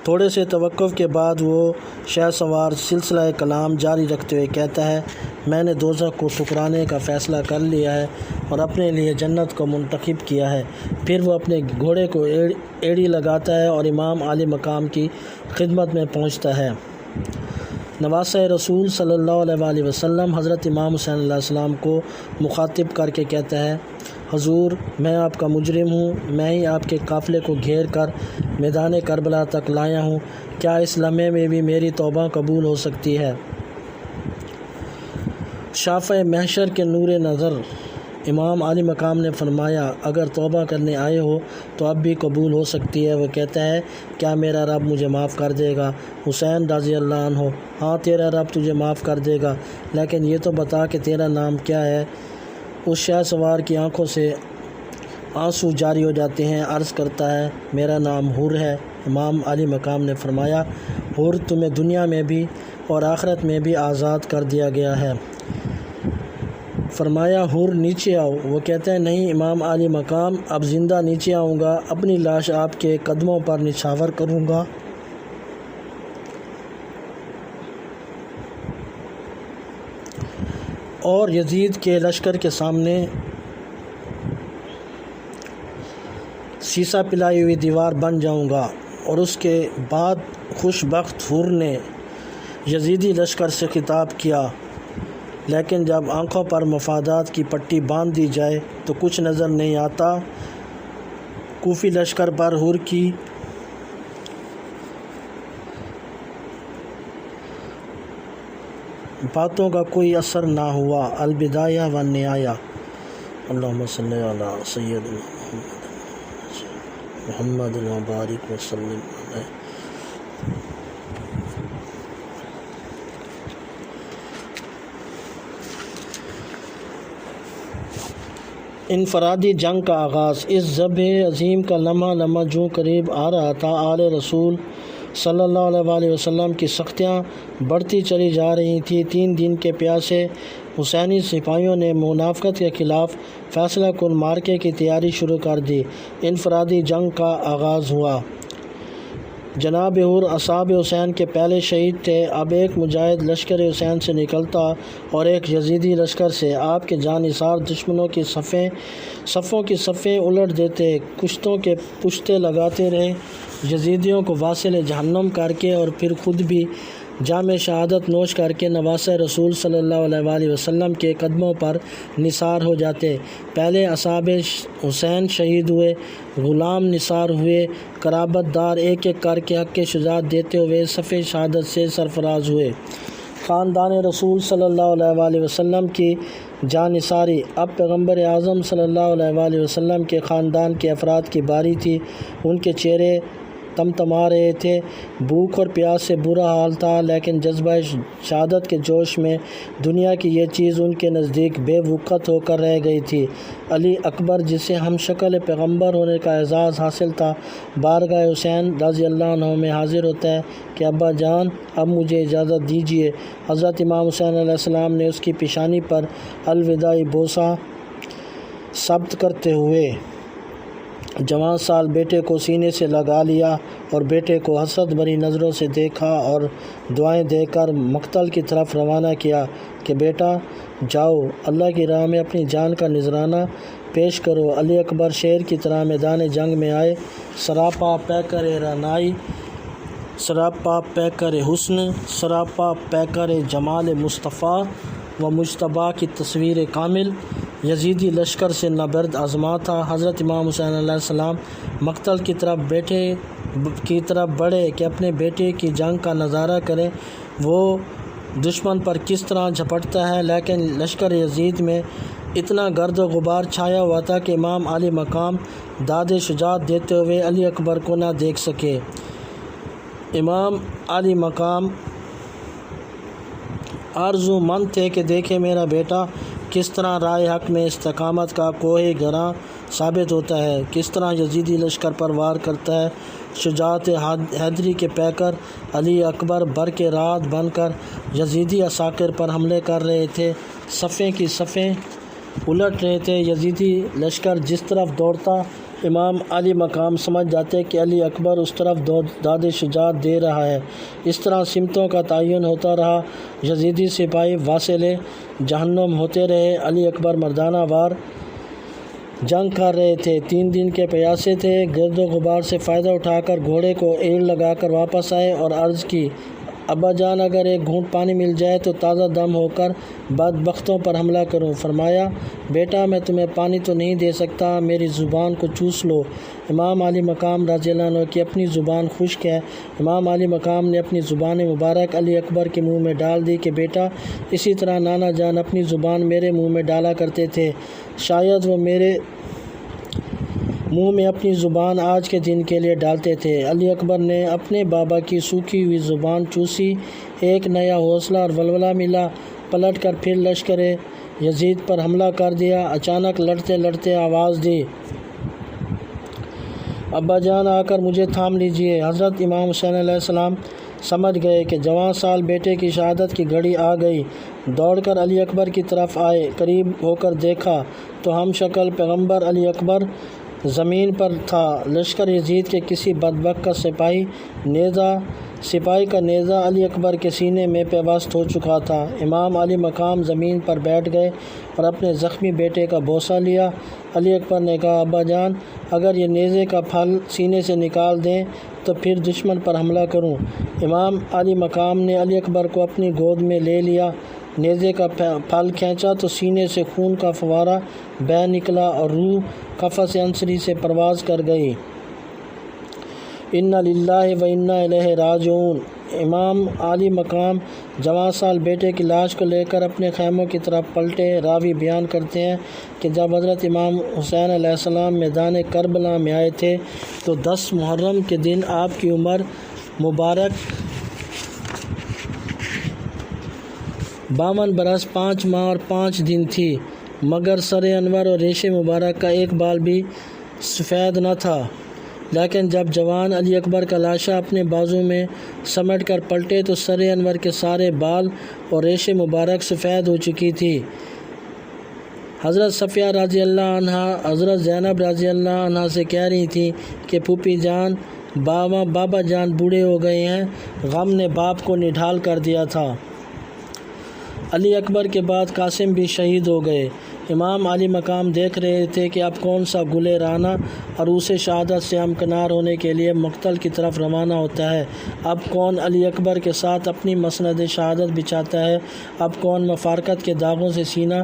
تھوڑے سے توقف کے بعد وہ شہ سوار سلسلہ کلام جاری رکھتے ہوئے کہتا ہے، میں نے دوزخ کو ٹھکرانے کا فیصلہ کر لیا ہے اور اپنے لیے جنت کو منتخب کیا ہے۔ پھر وہ اپنے گھوڑے کو ایڑی لگاتا ہے اور امام علی مقام کی خدمت میں پہنچتا ہے۔ نواسہ رسول صلی اللہ علیہ وآلہ وسلم حضرت امام حسین علیہ السلام کو مخاطب کر کے کہتا ہے، حضور میں آپ کا مجرم ہوں، میں ہی آپ کے قافلے کو گھیر کر میدان کربلا تک لایا ہوں، کیا اس لمحے میں بھی میری توبہ قبول ہو سکتی ہے؟ شافع محشر کے نور نظر امام علی مقام نے فرمایا، اگر توبہ کرنے آئے ہو تو اب بھی قبول ہو سکتی ہے۔ وہ کہتا ہے، کیا میرا رب مجھے معاف کر دے گا؟ حسین رضی اللہ عنہ، ہاں تیرا رب تجھے معاف کر دے گا، لیکن یہ تو بتا کہ تیرا نام کیا ہے؟ اس شہ سوار کی آنکھوں سے آنسو جاری ہو جاتے ہیں، عرض کرتا ہے، میرا نام حور ہے۔ امام علی مقام نے فرمایا، حور تمہیں دنیا میں بھی اور آخرت میں بھی آزاد کر دیا گیا ہے۔ فرمایا، حور نیچے آؤ۔ وہ کہتا ہے، نہیں امام علی مقام، اب زندہ نیچے آؤں گا، اپنی لاش آپ کے قدموں پر نچھاور کروں گا۔ اور یزید کے لشکر کے سامنے سیسا پلائی ہوئی دیوار بن جاؤں گا۔ اور اس کے بعد خوش بخت حور نے یزیدی لشکر سے خطاب کیا، لیکن جب آنکھوں پر مفادات کی پٹی باندھ دی جائے تو کچھ نظر نہیں آتا۔ کوفی لشکر پر حور کی باتوں کا کوئی اثر نہ ہوا۔ البدایہ و النہایہ۔ اللہم صلی علی سیدنا محمد و بارک وسلم علیہ۔ انفرادی جنگ کا آغاز۔ اس ذبح عظیم کا لمحہ لمحہ جو قریب آ رہا تھا، آل رسول صلی اللہ علیہ وآلہ وسلم کی سختیاں بڑھتی چلی جا رہی تھیں۔ 3 دن کے پیاسے حسینی سپاہیوں نے منافقت کے خلاف فیصلہ کن معرکے کی تیاری شروع کر دی۔ انفرادی جنگ کا آغاز ہوا۔ جناب حور اصحاب حسین کے پہلے شہید تھے۔ اب ایک مجاہد لشکر حسین سے نکلتا اور ایک یزیدی لشکر سے آپ کے جانثار دشمنوں کی صفوں کی صفیں الٹ دیتے، کشتوں کے پشتے لگاتے رہے، یزیدیوں کو واصل جہنم کر کے اور پھر خود بھی جام شہادت نوش کر کے نواسہ رسول صلی اللہ علیہ وآلہ وسلم کے قدموں پر نثار ہو جاتے۔ پہلے اصحاب حسین شہید ہوئے، غلام نثار ہوئے، قرابت دار ایک ایک کر کے حق شجاعت دیتے ہوئے صف شہادت سے سرفراز ہوئے۔ خاندان رسول صلی اللہ علیہ وآلہ وسلم کی جانثاری۔ اب پیغمبر اعظم صلی اللہ علیہ وآلہ وسلم کے خاندان کے افراد کی باری تھی۔ ان کے چہرے تمتما رہے تھے، بھوک اور پیاس سے برا حال تھا، لیکن جذبہ شہادت کے جوش میں دنیا کی یہ چیز ان کے نزدیک بے وقت ہو کر رہ گئی تھی۔ علی اکبر، جسے ہم شکل پیغمبر ہونے کا اعزاز حاصل تھا، بارگاہ حسین رضی اللہ عنہ میں حاضر ہوتا ہے کہ ابا جان، اب مجھے اجازت دیجیے۔ حضرت امام حسین علیہ السلام نے اس کی پیشانی پر الوداعی بوسہ ثبت کرتے ہوئے جوان سال بیٹے کو سینے سے لگا لیا اور بیٹے کو حسرت بھری نظروں سے دیکھا اور دعائیں دے کر مقتل کی طرف روانہ کیا کہ بیٹا جاؤ، اللہ کی راہ میں اپنی جان کا نذرانہ پیش کرو۔ علی اکبر شیر کی طرح میدان جنگ میں آئے، سراپا پیکر رعنائی، سراپا پیکر حسن، سراپا پیکر جمال مصطفیٰ و مجتبیٰ کی تصویر کامل۔ یزیدی لشکر سے نبرد آزما تھا۔ حضرت امام حسین علیہ السلام مقتل کی طرف بڑھے کہ اپنے بیٹے کی جنگ کا نظارہ کریں، وہ دشمن پر کس طرح جھپٹتا ہے، لیکن لشکر یزید میں اتنا گرد و غبار چھایا ہوا تھا کہ امام علی مقام داد شجاعت دیتے ہوئے علی اکبر کو نہ دیکھ سکے۔ امام علی مقام آرزو مند تھے کہ دیکھے میرا بیٹا کس طرح راہ حق میں استقامت کا کوہ گراں ثابت ہوتا ہے، کس طرح یزیدی لشکر پر وار کرتا ہے۔ شجاعت حیدری کے پیکر علی اکبر برق رعد بن کر یزیدی عساکر پر حملے کر رہے تھے، صفیں کی صفیں الٹ رہے تھے۔ یزیدی لشکر جس طرف دوڑتا، امام علی مقام سمجھ جاتے کہ علی اکبر اس طرف داد شجاعت دے رہا ہے۔ اس طرح سمتوں کا تعین ہوتا رہا، یزیدی سپاہی واصل جہنم ہوتے رہے۔ علی اکبر مردانہ وار جنگ کر رہے تھے، 3 دن کے پیاسے تھے۔ گرد و غبار سے فائدہ اٹھا کر گھوڑے کو ایڑ لگا کر واپس آئے اور عرض کی، ابا جان، اگر ایک گھونٹ پانی مل جائے تو تازہ دم ہو کر بدبختوں پر حملہ کروں۔ فرمایا، بیٹا میں تمہیں پانی تو نہیں دے سکتا، میری زبان کو چوس لو۔ امام علی مقام رضی اللہ عنہ کی اپنی زبان خشک ہے۔ امام علی مقام نے اپنی زبان مبارک علی اکبر کے منہ میں ڈال دی کہ بیٹا، اسی طرح نانا جان اپنی زبان میرے منہ میں ڈالا کرتے تھے، شاید وہ میرے منہ میں اپنی زبان آج کے دن کے لیے ڈالتے تھے۔ علی اکبر نے اپنے بابا کی سوکھی ہوئی زبان چوسی، ایک نیا حوصلہ اور ولولہ ملا، پلٹ کر پھر لشکر یزید پر حملہ کر دیا۔ اچانک لڑتے لڑتے آواز دی، ابا جان آ کر مجھے تھام لیجئے۔ حضرت امام حسین علیہ السلام سمجھ گئے کہ جوان سال بیٹے کی شہادت کی گھڑی آ گئی، دوڑ کر علی اکبر کی طرف آئے۔ قریب ہو کر دیکھا تو ہم شکل پیغمبر علی اکبر زمین پر تھا۔ لشکر یزید کے کسی بدبخت کا سپاہی کا نیزہ علی اکبر کے سینے میں پیوست ہو چکا تھا۔ امام علی مقام زمین پر بیٹھ گئے اور اپنے زخمی بیٹے کا بوسہ لیا۔ علی اکبر نے کہا، ابا جان، اگر یہ نیزے کا پھل سینے سے نکال دیں تو پھر دشمن پر حملہ کروں۔ امام علی مقام نے علی اکبر کو اپنی گود میں لے لیا، نیزے کا پھل کھینچا تو سینے سے خون کا فوارہ بہہ نکلا اور روح قفس انصری سے پرواز کر گئی۔ انا للہ و انا الیہ راجعون۔ امام علی مقام جوان سال بیٹے کی لاش کو لے کر اپنے خیموں کی طرف پلٹے۔ راوی بیان کرتے ہیں کہ جب حضرت امام حسین علیہ السلام میدان کربلا میں آئے تھے تو 10 محرم کے دن آپ کی عمر مبارک 52 برس 5 ماہ اور 5 دن تھی۔ مگر سر انور اور ریش مبارک کا ایک بال بھی سفید نہ تھا، لیکن جب جوان علی اکبر کا لاشہ اپنے بازو میں سمیٹ کر پلٹے تو سر انور کے سارے بال اور ریش مبارک سفید ہو چکی تھی۔ حضرت صفیہ رضی اللہ عنہ حضرت زینب رضی اللہ عنہ سے کہہ رہی تھیں کہ پھوپھی جان، بابا جان بوڑھے ہو گئے ہیں، غم نے باپ کو نڈھال کر دیا تھا۔ علی اکبر کے بعد قاسم بھی شہید ہو گئے۔ امام علی مقام دیکھ رہے تھے کہ اب کون سا گلے رانہ عروس شہادت سے ہمکنار ہونے کے لیے مقتل کی طرف روانہ ہوتا ہے۔ اب کون علی اکبر کے ساتھ اپنی مسند شہادت بچھاتا ہے، اب کون مفارقت کے داغوں سے سینہ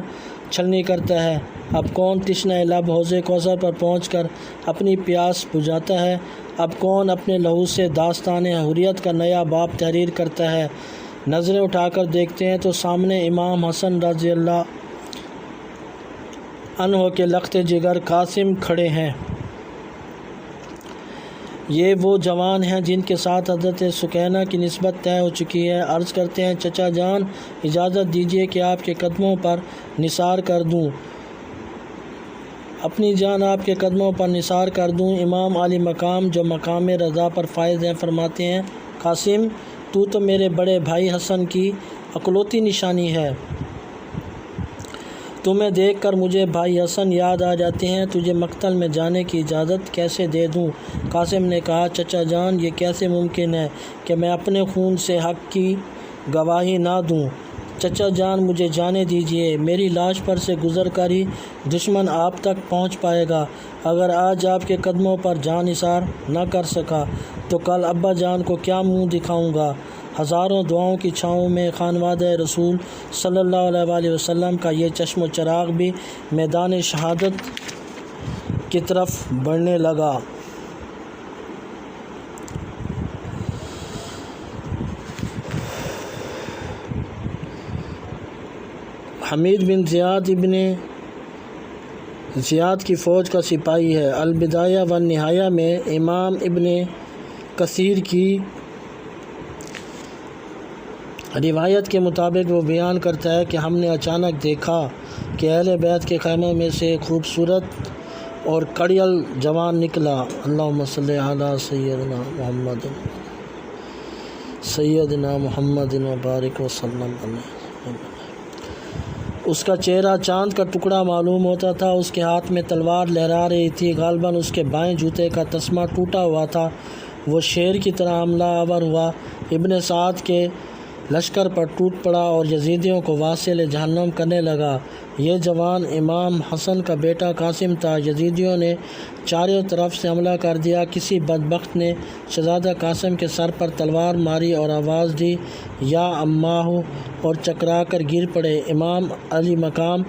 چھلنی کرتا ہے، اب کون تشنہ لب حوض کوثر پر پہنچ کر اپنی پیاس بجھاتا ہے، اب کون اپنے لہو سے داستان حریت کا نیا باب تحریر کرتا ہے۔ نظریں اٹھا کر دیکھتے ہیں تو سامنے امام حسن رضی اللہ عنہ کے لخت جگر قاسم کھڑے ہیں۔ یہ وہ جوان ہیں جن کے ساتھ حضرت سکینہ کی نسبت طے ہو چکی ہے۔ عرض کرتے ہیں چچا جان اجازت دیجیے کہ آپ کے قدموں پر نثار کر دوں، اپنی جان آپ کے قدموں پر نثار کر دوں۔ امام علی مقام جو مقام رضا پر فائز ہیں فرماتے ہیں قاسم تو میرے بڑے بھائی حسن کی اکلوتی نشانی ہے، تمہیں دیکھ کر مجھے بھائی حسن یاد آ جاتے ہیں، تجھے مقتل میں جانے کی اجازت کیسے دے دوں؟ قاسم نے کہا چچا جان یہ کیسے ممکن ہے کہ میں اپنے خون سے حق کی گواہی نہ دوں؟ چچا جان مجھے جانے دیجیے، میری لاش پر سے گزر کر ہی دشمن آپ تک پہنچ پائے گا۔ اگر آج آپ کے قدموں پر جان نثار نہ کر سکا تو کل ابا جان کو کیا منہ دکھاؤں گا؟ ہزاروں دعاؤں کی چھاؤں میں خانوادہ رسول صلی اللہ علیہ وآلہ وسلم کا یہ چشم و چراغ بھی میدان شہادت کی طرف بڑھنے لگا۔ حمید بن زیاد ابن زیاد کی فوج کا سپاہی ہے۔ البدایہ و النہایہ میں امام ابن کثیر کی روایت کے مطابق وہ بیان کرتا ہے کہ ہم نے اچانک دیکھا کہ اہل بیت کے خیموں میں سے ایک خوبصورت اور کڑیل جوان نکلا۔ اللہم صلی علی سیدنا محمد وبارک وسلم علیہ۔ اس کا چہرہ چاند کا ٹکڑا معلوم ہوتا تھا، اس کے ہاتھ میں تلوار لہرا رہی تھی، غالباً اس کے بائیں جوتے کا تسمہ ٹوٹا ہوا تھا۔ وہ شیر کی طرح حملہ آور ہوا، ابن سعد کے لشکر پر ٹوٹ پڑا اور یزیدیوں کو واصل جہنم کرنے لگا۔ یہ جوان امام حسن کا بیٹا قاسم تھا۔ یزیدیوں نے چاروں طرف سے حملہ کر دیا۔ کسی بدبخت نے شہزادہ قاسم کے سر پر تلوار ماری اور آواز دی یا اماہ، اور چکرا کر گر پڑے۔ امام علی مقام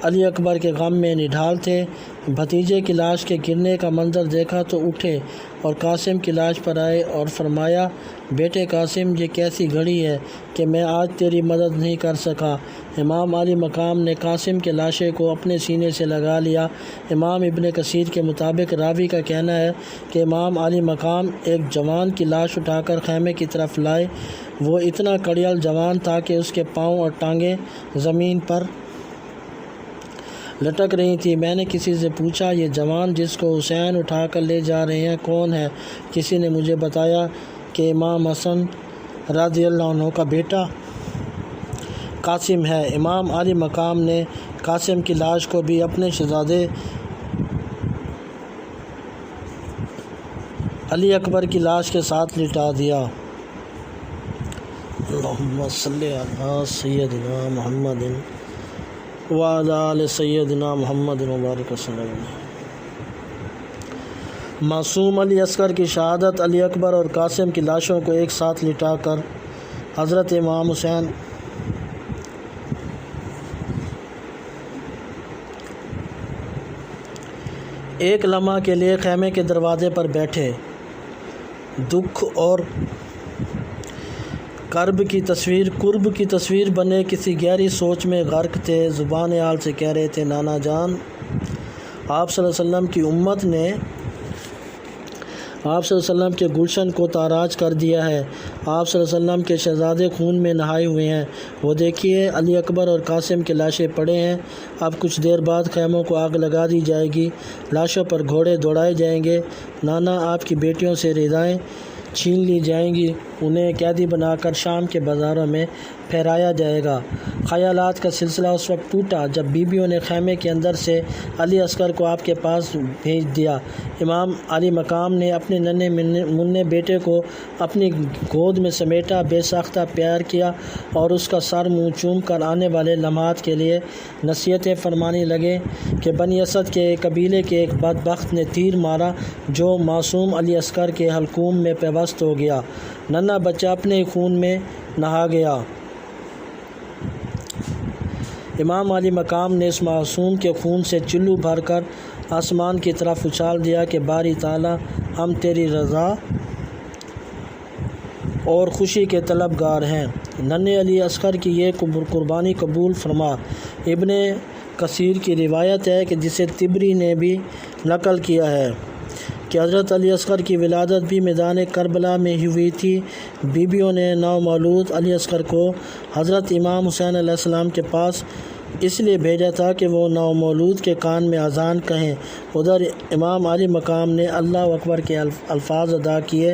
علی اکبر کے غم میں نڈھال تھے۔ بھتیجے کی لاش کے گرنے کا منظر دیکھا تو اٹھے اور قاسم کی لاش پر آئے اور فرمایا بیٹے قاسم یہ کیسی گھڑی ہے کہ میں آج تیری مدد نہیں کر سکا۔ امام علی مقام نے قاسم کے لاشے کو اپنے سینے سے لگا لیا۔ امام ابن کثیر کے مطابق راوی کا کہنا ہے کہ امام علی مقام ایک جوان کی لاش اٹھا کر خیمے کی طرف لائے۔ وہ اتنا کڑیل جوان تھا کہ اس کے پاؤں اور ٹانگیں زمین پر لٹک رہی تھی۔ میں نے کسی سے پوچھا یہ جوان جس کو حسین اٹھا کر لے جا رہے ہیں کون ہے؟ کسی نے مجھے بتایا کہ امام حسن رضی اللہ عنہ کا بیٹا قاسم ہے۔ امام علی مقام نے قاسم کی لاش کو بھی اپنے شہزادے علی اکبر کی لاش کے ساتھ لٹا دیا۔ اللہم صلی علی سیدنا محمد وعلی آل سیدنا محمد وبارک وسلم۔ معصوم علی اصغر کی شہادت، علی اکبر اور قاسم کی لاشوں کو ایک ساتھ لٹا کر حضرت امام حسین ایک لمحہ کے لیے خیمے کے دروازے پر بیٹھے، دکھ اور قرب کی تصویر بنے کسی گہری سوچ میں غرق تھے۔ زبان حال سے کہہ رہے تھے نانا جان، آپ صلی اللہ علیہ وسلم کی امت نے آپ صلی اللہ علیہ وسلم کے گلشن کو تاراج کر دیا ہے۔ آپ صلی اللہ علیہ وسلم کے شہزادے خون میں نہائے ہوئے ہیں۔ وہ دیکھیے علی اکبر اور قاسم کی لاشیں پڑے ہیں۔ اب کچھ دیر بعد خیموں کو آگ لگا دی جائے گی، لاشوں پر گھوڑے دوڑائے جائیں گے۔ نانا آپ کی بیٹیوں سے ردائیں چھین لی جائیں گی، انہیں قیدی بنا کر شام کے بازاروں میں پھیرایا جائے گا۔ خیالات کا سلسلہ اس وقت ٹوٹا جب بیویوں نے خیمے کے اندر سے علی اصغر کو آپ کے پاس بھیج دیا۔ امام علی مقام نے اپنے ننھے مننے بیٹے کو اپنی گود میں سمیٹا، بے ساختہ پیار کیا اور اس کا سر منہ چوم کر آنے والے لمحات کے لیے نصیحتیں فرمانے لگے کہ بنی اسد کے قبیلے کے ایک بدبخت نے تیر مارا جو معصوم علی اصغر کے حلقوم میں پیوست ہو گیا۔ ننھا بچہ اپنے ہی خون میں نہا گیا۔ امام علی مقام نے اس معصوم کے خون سے چلو بھر کر آسمان کی طرف اچھال دیا کہ باری تعالیٰ ہم تیری رضا اور خوشی کے طلبگار ہیں، ننھے علی اصغر کی یہ قربانی قبول فرما۔ ابن کثیر کی روایت ہے کہ جسے طبری نے بھی نقل کیا ہے کہ حضرت علی اصغر کی ولادت بھی میدان کربلا میں ہوئی تھی۔ بیویوں نے نومولود علی اصغر کو حضرت امام حسین علیہ السلام کے پاس اس لیے بھیجا تھا کہ وہ نومولود کے کان میں اذان کہیں۔ ادھر امام علی مقام نے اللہ اکبر کے الفاظ ادا کیے،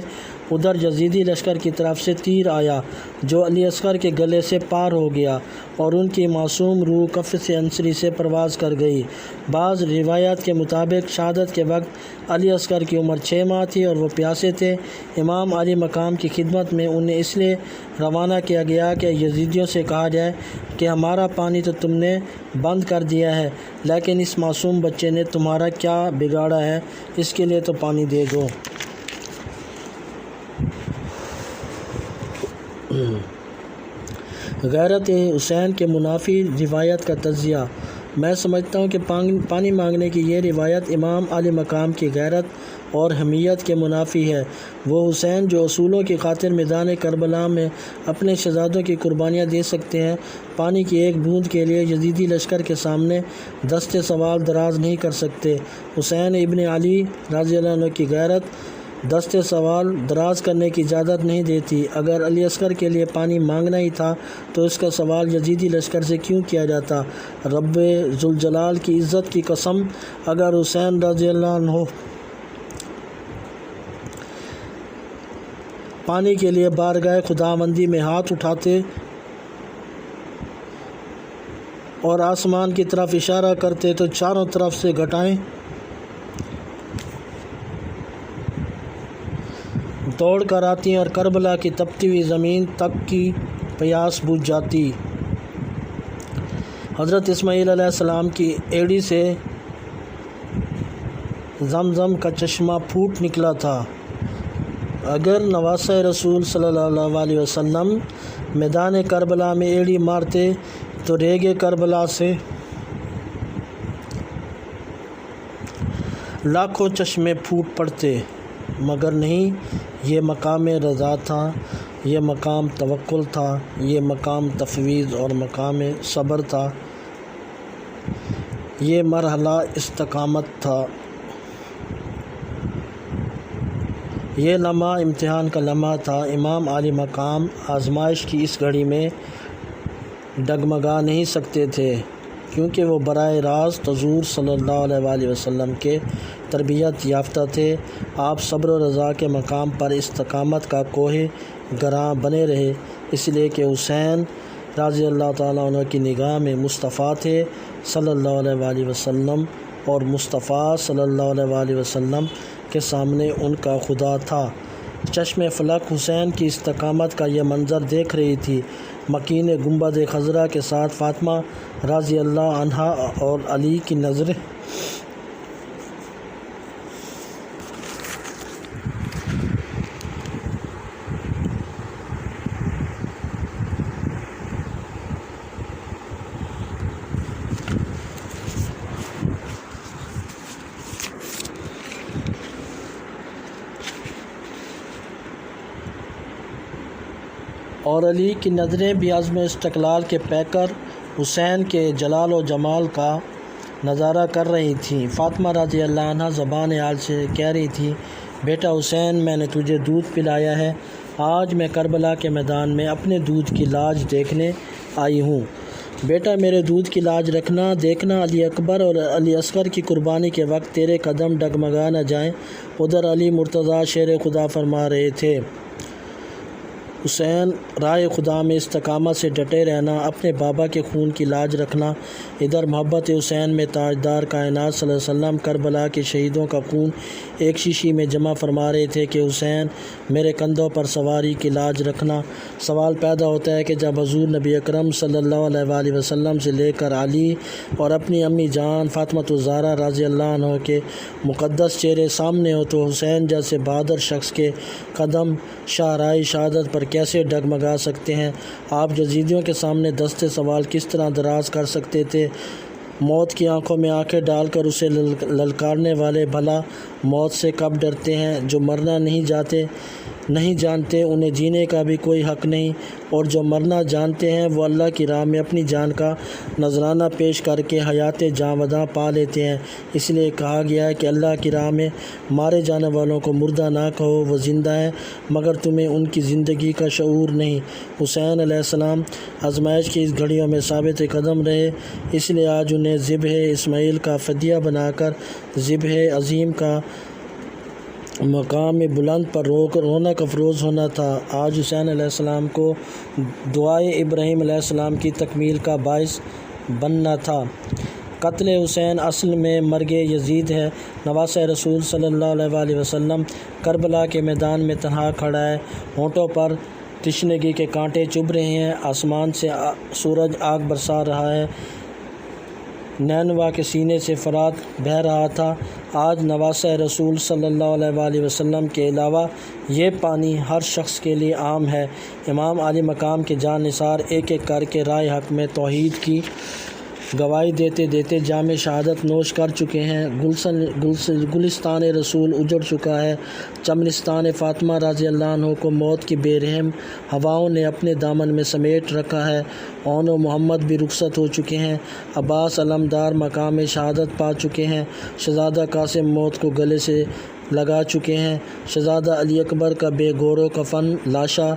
ادھر یزیدی لشکر کی طرف سے تیر آیا جو علی اصغر کے گلے سے پار ہو گیا اور ان کی معصوم روح قفس عنصری سے پرواز کر گئی۔ بعض روایات کے مطابق شہادت کے وقت علی اصغر کی عمر 6 ماہ تھی اور وہ پیاسے تھے۔ امام علی مقام کی خدمت میں انہیں اس لیے روانہ کیا گیا کہ یزیدیوں سے کہا جائے کہ ہمارا پانی تو تم نے بند کر دیا ہے، لیکن اس معصوم بچے نے تمہارا کیا بگاڑا ہے، اس کے لیے تو پانی دے دو۔ غیرت حسین کے منافی روایت کا تجزیہ۔ میں سمجھتا ہوں کہ پانی مانگنے کی یہ روایت امام علی مقام کی غیرت اور حمیت کے منافی ہے۔ وہ حسین جو اصولوں کی خاطر میدان کربلا میں اپنے شہزادوں کی قربانیاں دے سکتے ہیں، پانی کی ایک بوند کے لیے یزیدی لشکر کے سامنے دست سوال دراز نہیں کر سکتے۔ حسین ابن علی رضی اللہ عنہ کی غیرت دست سوال دراز کرنے کی اجازت نہیں دیتی۔ اگر علی اصغر کے لیے پانی مانگنا ہی تھا تو اس کا سوال یزیدی لشکر سے کیوں کیا جاتا؟ رب ذوالجلال کی عزت کی قسم، اگر حسین رضی اللہ عنہ پانی کے لیے بارگاہ خداوندی میں ہاتھ اٹھاتے اور آسمان کی طرف اشارہ کرتے تو چاروں طرف سے گھٹائیں دوڑ کر آتی اور کربلا کی تپتی ہوئی زمین تک کی پیاس بجھ جاتی۔ حضرت اسماعیل علیہ السلام کی ایڑی سے زمزم کا چشمہ پھوٹ نکلا تھا۔ اگر نواسۂ رسول صلی اللہ علیہ وسلم میدان کربلا میں ایڑی مارتے تو ریگ کربلا سے لاکھوں چشمے پھوٹ پڑتے، مگر نہیں، یہ مقام رضا تھا، یہ مقام توکل تھا، یہ مقام تفویض اور مقام صبر تھا، یہ مرحلہ استقامت تھا، یہ لمحہ امتحان کا لمحہ تھا۔ امام علی مقام آزمائش کی اس گھڑی میں ڈگمگا نہیں سکتے تھے کیونکہ وہ براہ راست حضور صلی اللہ علیہ وسلم کے تربیت یافتہ تھے۔ آپ صبر و رضا کے مقام پر استقامت کا کوہ گراں بنے رہے، اس لیے کہ حسین رضی اللہ تعالیٰ عنہ کی نگاہ میں مصطفیٰ تھے صلی اللہ علیہ وسلم، اور مصطفیٰ صلی اللہ علیہ وسلم کے سامنے ان کا خدا تھا۔ چشم فلک حسین کی استقامت کا یہ منظر دیکھ رہی تھی۔ مکین گنبد خضرا کے ساتھ فاطمہ رضی اللہ عنہا اور علی کی نظریں اور علی کی نظریں بھی عزم استقلال کے پیکر حسین کے جلال و جمال کا نظارہ کر رہی تھیں۔ فاطمہ رضی اللہ عنہ زبان حال سے کہہ رہی تھی بیٹا حسین، میں نے تجھے دودھ پلایا ہے، آج میں کربلا کے میدان میں اپنے دودھ کی لاج دیکھنے آئی ہوں۔ بیٹا میرے دودھ کی لاج رکھنا، دیکھنا علی اکبر اور علی اصغر کی قربانی کے وقت تیرے قدم ڈگمگا نہ جائیں۔ ادھر علی مرتضیٰ شیر خدا فرما رہے تھے، حسین راہ خدا میں استقامت سے ڈٹے رہنا، اپنے بابا کے خون کی لاج رکھنا۔ ادھر محبت حسین میں تاجدار کائنات صلی اللہ علیہ وسلم کربلا کے شہیدوں کا خون ایک شیشی میں جمع فرما رہے تھے کہ حسین میرے کندھوں پر سواری کی لاج رکھنا۔ سوال پیدا ہوتا ہے کہ جب حضور نبی اکرم صلی اللہ علیہ وآلہ وسلم سے لے کر علی اور اپنی امی جان فاطمۃ الزہرا رضی اللہ عنہ کے مقدس چہرے سامنے ہو تو حسین جیسے بہادر شخص کے قدم شاہراہ شہادت پر کیسے ڈگمگا سکتے ہیں؟ آپ یزیدیوں کے سامنے دستے سوال کس طرح دراز کر سکتے تھے؟ موت کی آنکھوں میں آنکھیں ڈال کر اسے للکارنے والے بھلا موت سے کب ڈرتے ہیں؟ جو مرنا نہیں جانتے انہیں جینے کا بھی کوئی حق نہیں، اور جو مرنا جانتے ہیں وہ اللہ کی راہ میں اپنی جان کا نذرانہ پیش کر کے حیات جاوداں پا لیتے ہیں۔ اس لیے کہا گیا ہے کہ اللہ کی راہ میں مارے جانے والوں کو مردہ نہ کہو، وہ زندہ ہیں مگر تمہیں ان کی زندگی کا شعور نہیں۔ حسین علیہ السلام آزمائش کی اس گھڑیوں میں ثابت قدم رہے، اس لیے آج انہیں ذبح اسماعیل کا فدیہ بنا کر ذبح عظیم کا مقام بلند پر رونق افروز ہونا تھا۔ آج حسین علیہ السلام کو دعائے ابراہیم علیہ السلام کی تکمیل کا باعث بننا تھا۔ قتل حسین اصل میں مرگ یزید ہے۔ نواسہ رسول صلی اللہ علیہ وآلہ وسلم کربلا کے میدان میں تنہا کھڑا ہے، ہونٹوں پر تشنگی کے کانٹے چبھ رہے ہیں، آسمان سے سورج آگ برسا رہا ہے، نینوا کے سینے سے فرات بہہ رہا تھا۔ آج نواسہ رسول صلی اللہ علیہ وآلہ وسلم کے علاوہ یہ پانی ہر شخص کے لیے عام ہے۔ امام عالی مقام کے جان نثار ایک ایک کر کے رائے حق میں توحید کی گواہی دیتے دیتے جام شہادت نوش کر چکے ہیں۔ گلستان رسول اجڑ چکا ہے، چمنستان فاطمہ رضی اللہ عنہ کو موت کی بے رحم ہواؤں نے اپنے دامن میں سمیٹ رکھا ہے، اون و محمد بھی رخصت ہو چکے ہیں، عباس علمدار مقام شہادت پا چکے ہیں، شہزادہ قاسم موت کو گلے سے لگا چکے ہیں، شہزادہ علی اکبر کا بے گور و کفن لاشا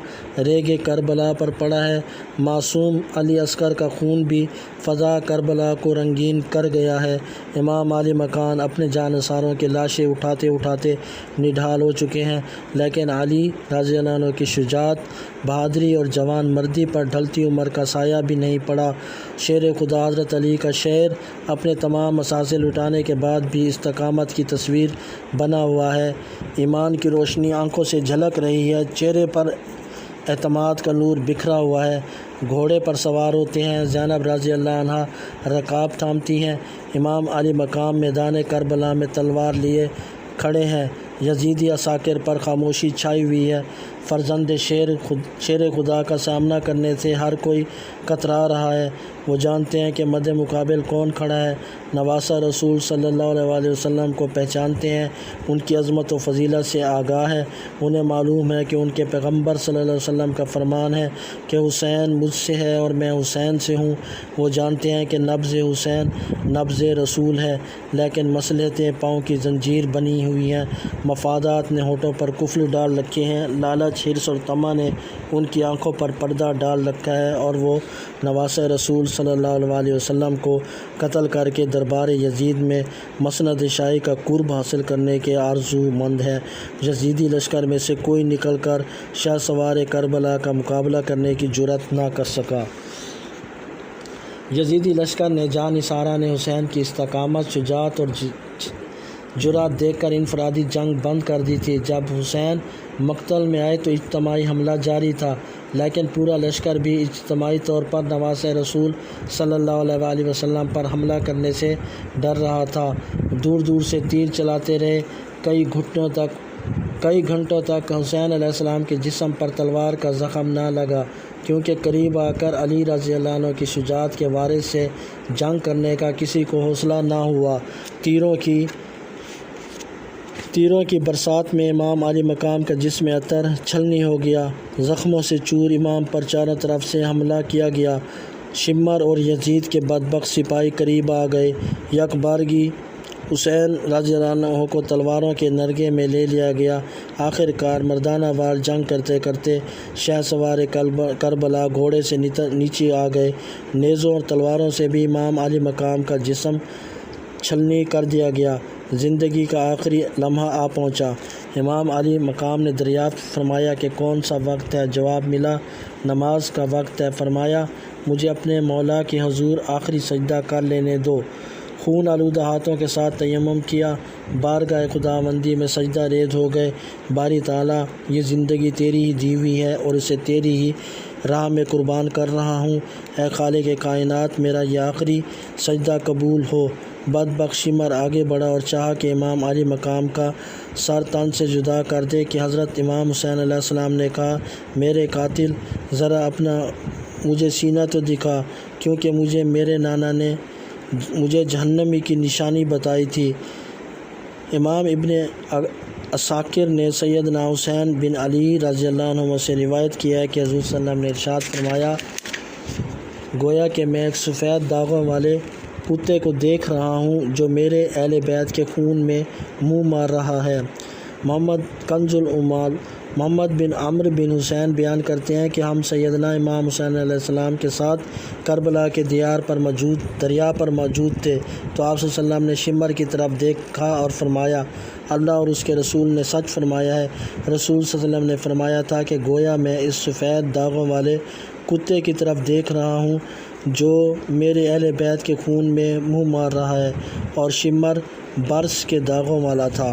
ریگ کربلا پر پڑا ہے، معصوم علی اصغر کا خون بھی فضا کربلا کو رنگین کر گیا ہے۔ امام علی مکان اپنے جانثاروں کے لاشیں اٹھاتے اٹھاتے نڈھال ہو چکے ہیں، لیکن علی رضی اللہ عنہ کی شجاعت، بہادری اور جوان مردی پر ڈھلتی عمر کا سایہ بھی نہیں پڑا۔ شیر خدا حضرت علی کا شعر اپنے تمام مساسے لٹانے کے بعد بھی استقامت کی تصویر بنا ہوا ہے۔ ایمان کی روشنی آنکھوں سے جھلک رہی ہے، چہرے پر اعتماد کا نور بکھرا ہوا ہے۔ گھوڑے پر سوار ہوتے ہیں، زینب رضی اللہ عنہا رکاب تھامتی ہیں، امام علی مقام میدان کربلا میں تلوار لیے کھڑے ہیں، یزیدی عساکر پر خاموشی چھائی ہوئی ہے۔ فرزند شیر خدا کا سامنا کرنے سے ہر کوئی کترا رہا ہے، وہ جانتے ہیں کہ مد مقابل کون کھڑا ہے، نواسہ رسول صلی اللہ علیہ وآلہ وسلم کو پہچانتے ہیں، ان کی عظمت و فضیلت سے آگاہ ہے، انہیں معلوم ہے کہ ان کے پیغمبر صلی اللہ علیہ وسلم کا فرمان ہے کہ حسین مجھ سے ہے اور میں حسین سے ہوں، وہ جانتے ہیں کہ نبض حسین نبض رسول ہے، لیکن مصلحتیں پاؤں کی زنجیر بنی ہوئی ہیں، مفادات نے ہونٹوں پر قفل ڈال رکھے ہیں، لالچ، حرص اور طمع نے ان کی آنکھوں پر پردہ ڈال رکھا ہے، اور وہ نواسہ رسول صلی اللہ علیہ وآلہ وسلم کو قتل کر کے دربار یزید میں مسند شاہی کا قرب حاصل کرنے کے آرزو مند ہیں۔ یزیدی لشکر میں سے کوئی نکل کر شہسوار کربلا کا مقابلہ کرنے کی جرأت نہ کر سکا۔ یزیدی لشکر نے جان نثارہ نے حسین کی استقامت، شجاعت اور جرأت دیکھ کر انفرادی جنگ بند کر دی تھی۔ جب حسین مقتل میں آئے تو اجتماعی حملہ جاری تھا، لیکن پورا لشکر بھی اجتماعی طور پر نواسہ رسول صلی اللہ علیہ وآلہ وسلم پر حملہ کرنے سے ڈر رہا تھا۔ دور دور سے تیر چلاتے رہے، کئی گھنٹوں تک حسین علیہ السلام کے جسم پر تلوار کا زخم نہ لگا، کیونکہ قریب آ کر علی رضی اللہ عنہ کی شجاعت کے وارث سے جنگ کرنے کا کسی کو حوصلہ نہ ہوا۔ تیروں کی برسات میں امام علی مقام کا جسم عطر چھلنی ہو گیا، زخموں سے چور امام پر چاروں طرف سے حملہ کیا گیا۔ شمر اور یزید کے بدبخت سپاہی قریب آ گئے، یک بارگی حسین رضی اللہ عنہ کو تلواروں کے نرگے میں لے لیا گیا۔ آخر کار مردانہ وار جنگ کرتے کرتے شہ سوار کربلا گھوڑے سے نیچے آ گئے۔ نیزوں اور تلواروں سے بھی امام علی مقام کا جسم چھلنی کر دیا گیا۔ زندگی کا آخری لمحہ آ پہنچا۔ امام علی مقام نے دریافت فرمایا کہ کون سا وقت ہے؟ جواب ملا، نماز کا وقت ہے۔ فرمایا، مجھے اپنے مولا کے حضور آخری سجدہ کر لینے دو۔ خون آلودہ ہاتھوں کے ساتھ تیمم کیا، بارگاہ خداوندی میں سجدہ ریز ہو گئے۔ باری تعالیٰ، یہ زندگی تیری ہی دی ہوئی ہے اور اسے تیری ہی راہ میں قربان کر رہا ہوں۔ اے خالق کائنات، میرا یہ آخری سجدہ قبول ہو۔ بدبخت شمر آگے بڑھا اور چاہا کہ امام علی مقام کا سر تن سے جدا کر دے کہ حضرت امام حسین علیہ السلام نے کہا، میرے قاتل، ذرا اپنا مجھے سینہ تو دکھا، کیونکہ مجھے میرے نانا نے مجھے جہنمی کی نشانی بتائی تھی۔ امام ابن عساکر نے سیدنا حسین بن علی رضی اللہ عنہ سے روایت کیا ہے کہ حضور صلی اللہ علیہ وسلم نے ارشاد فرمایا، گویا کہ میں ایک سفید داغوں والے کتے کو دیکھ رہا ہوں جو میرے اہل بیت کے خون میں منہ مار رہا ہے۔ کنز العمال محمد بن عمرو بن حسین بیان کرتے ہیں کہ ہم سیدنا امام حسین علیہ السلام کے ساتھ کربلا کے دریا پر موجود تھے، تو آپ صلی اللہ علیہ وسلم نے شمر کی طرف دیکھا اور فرمایا، اللہ اور اس کے رسول نے سچ فرمایا ہے۔ رسول صلی اللہ علیہ وسلم نے فرمایا تھا کہ گویا میں اس سفید داغوں والے کتے کی طرف دیکھ رہا ہوں جو میرے اہل بیت کے خون میں منہ مار رہا ہے، اور شمر برس کے داغوں والا تھا۔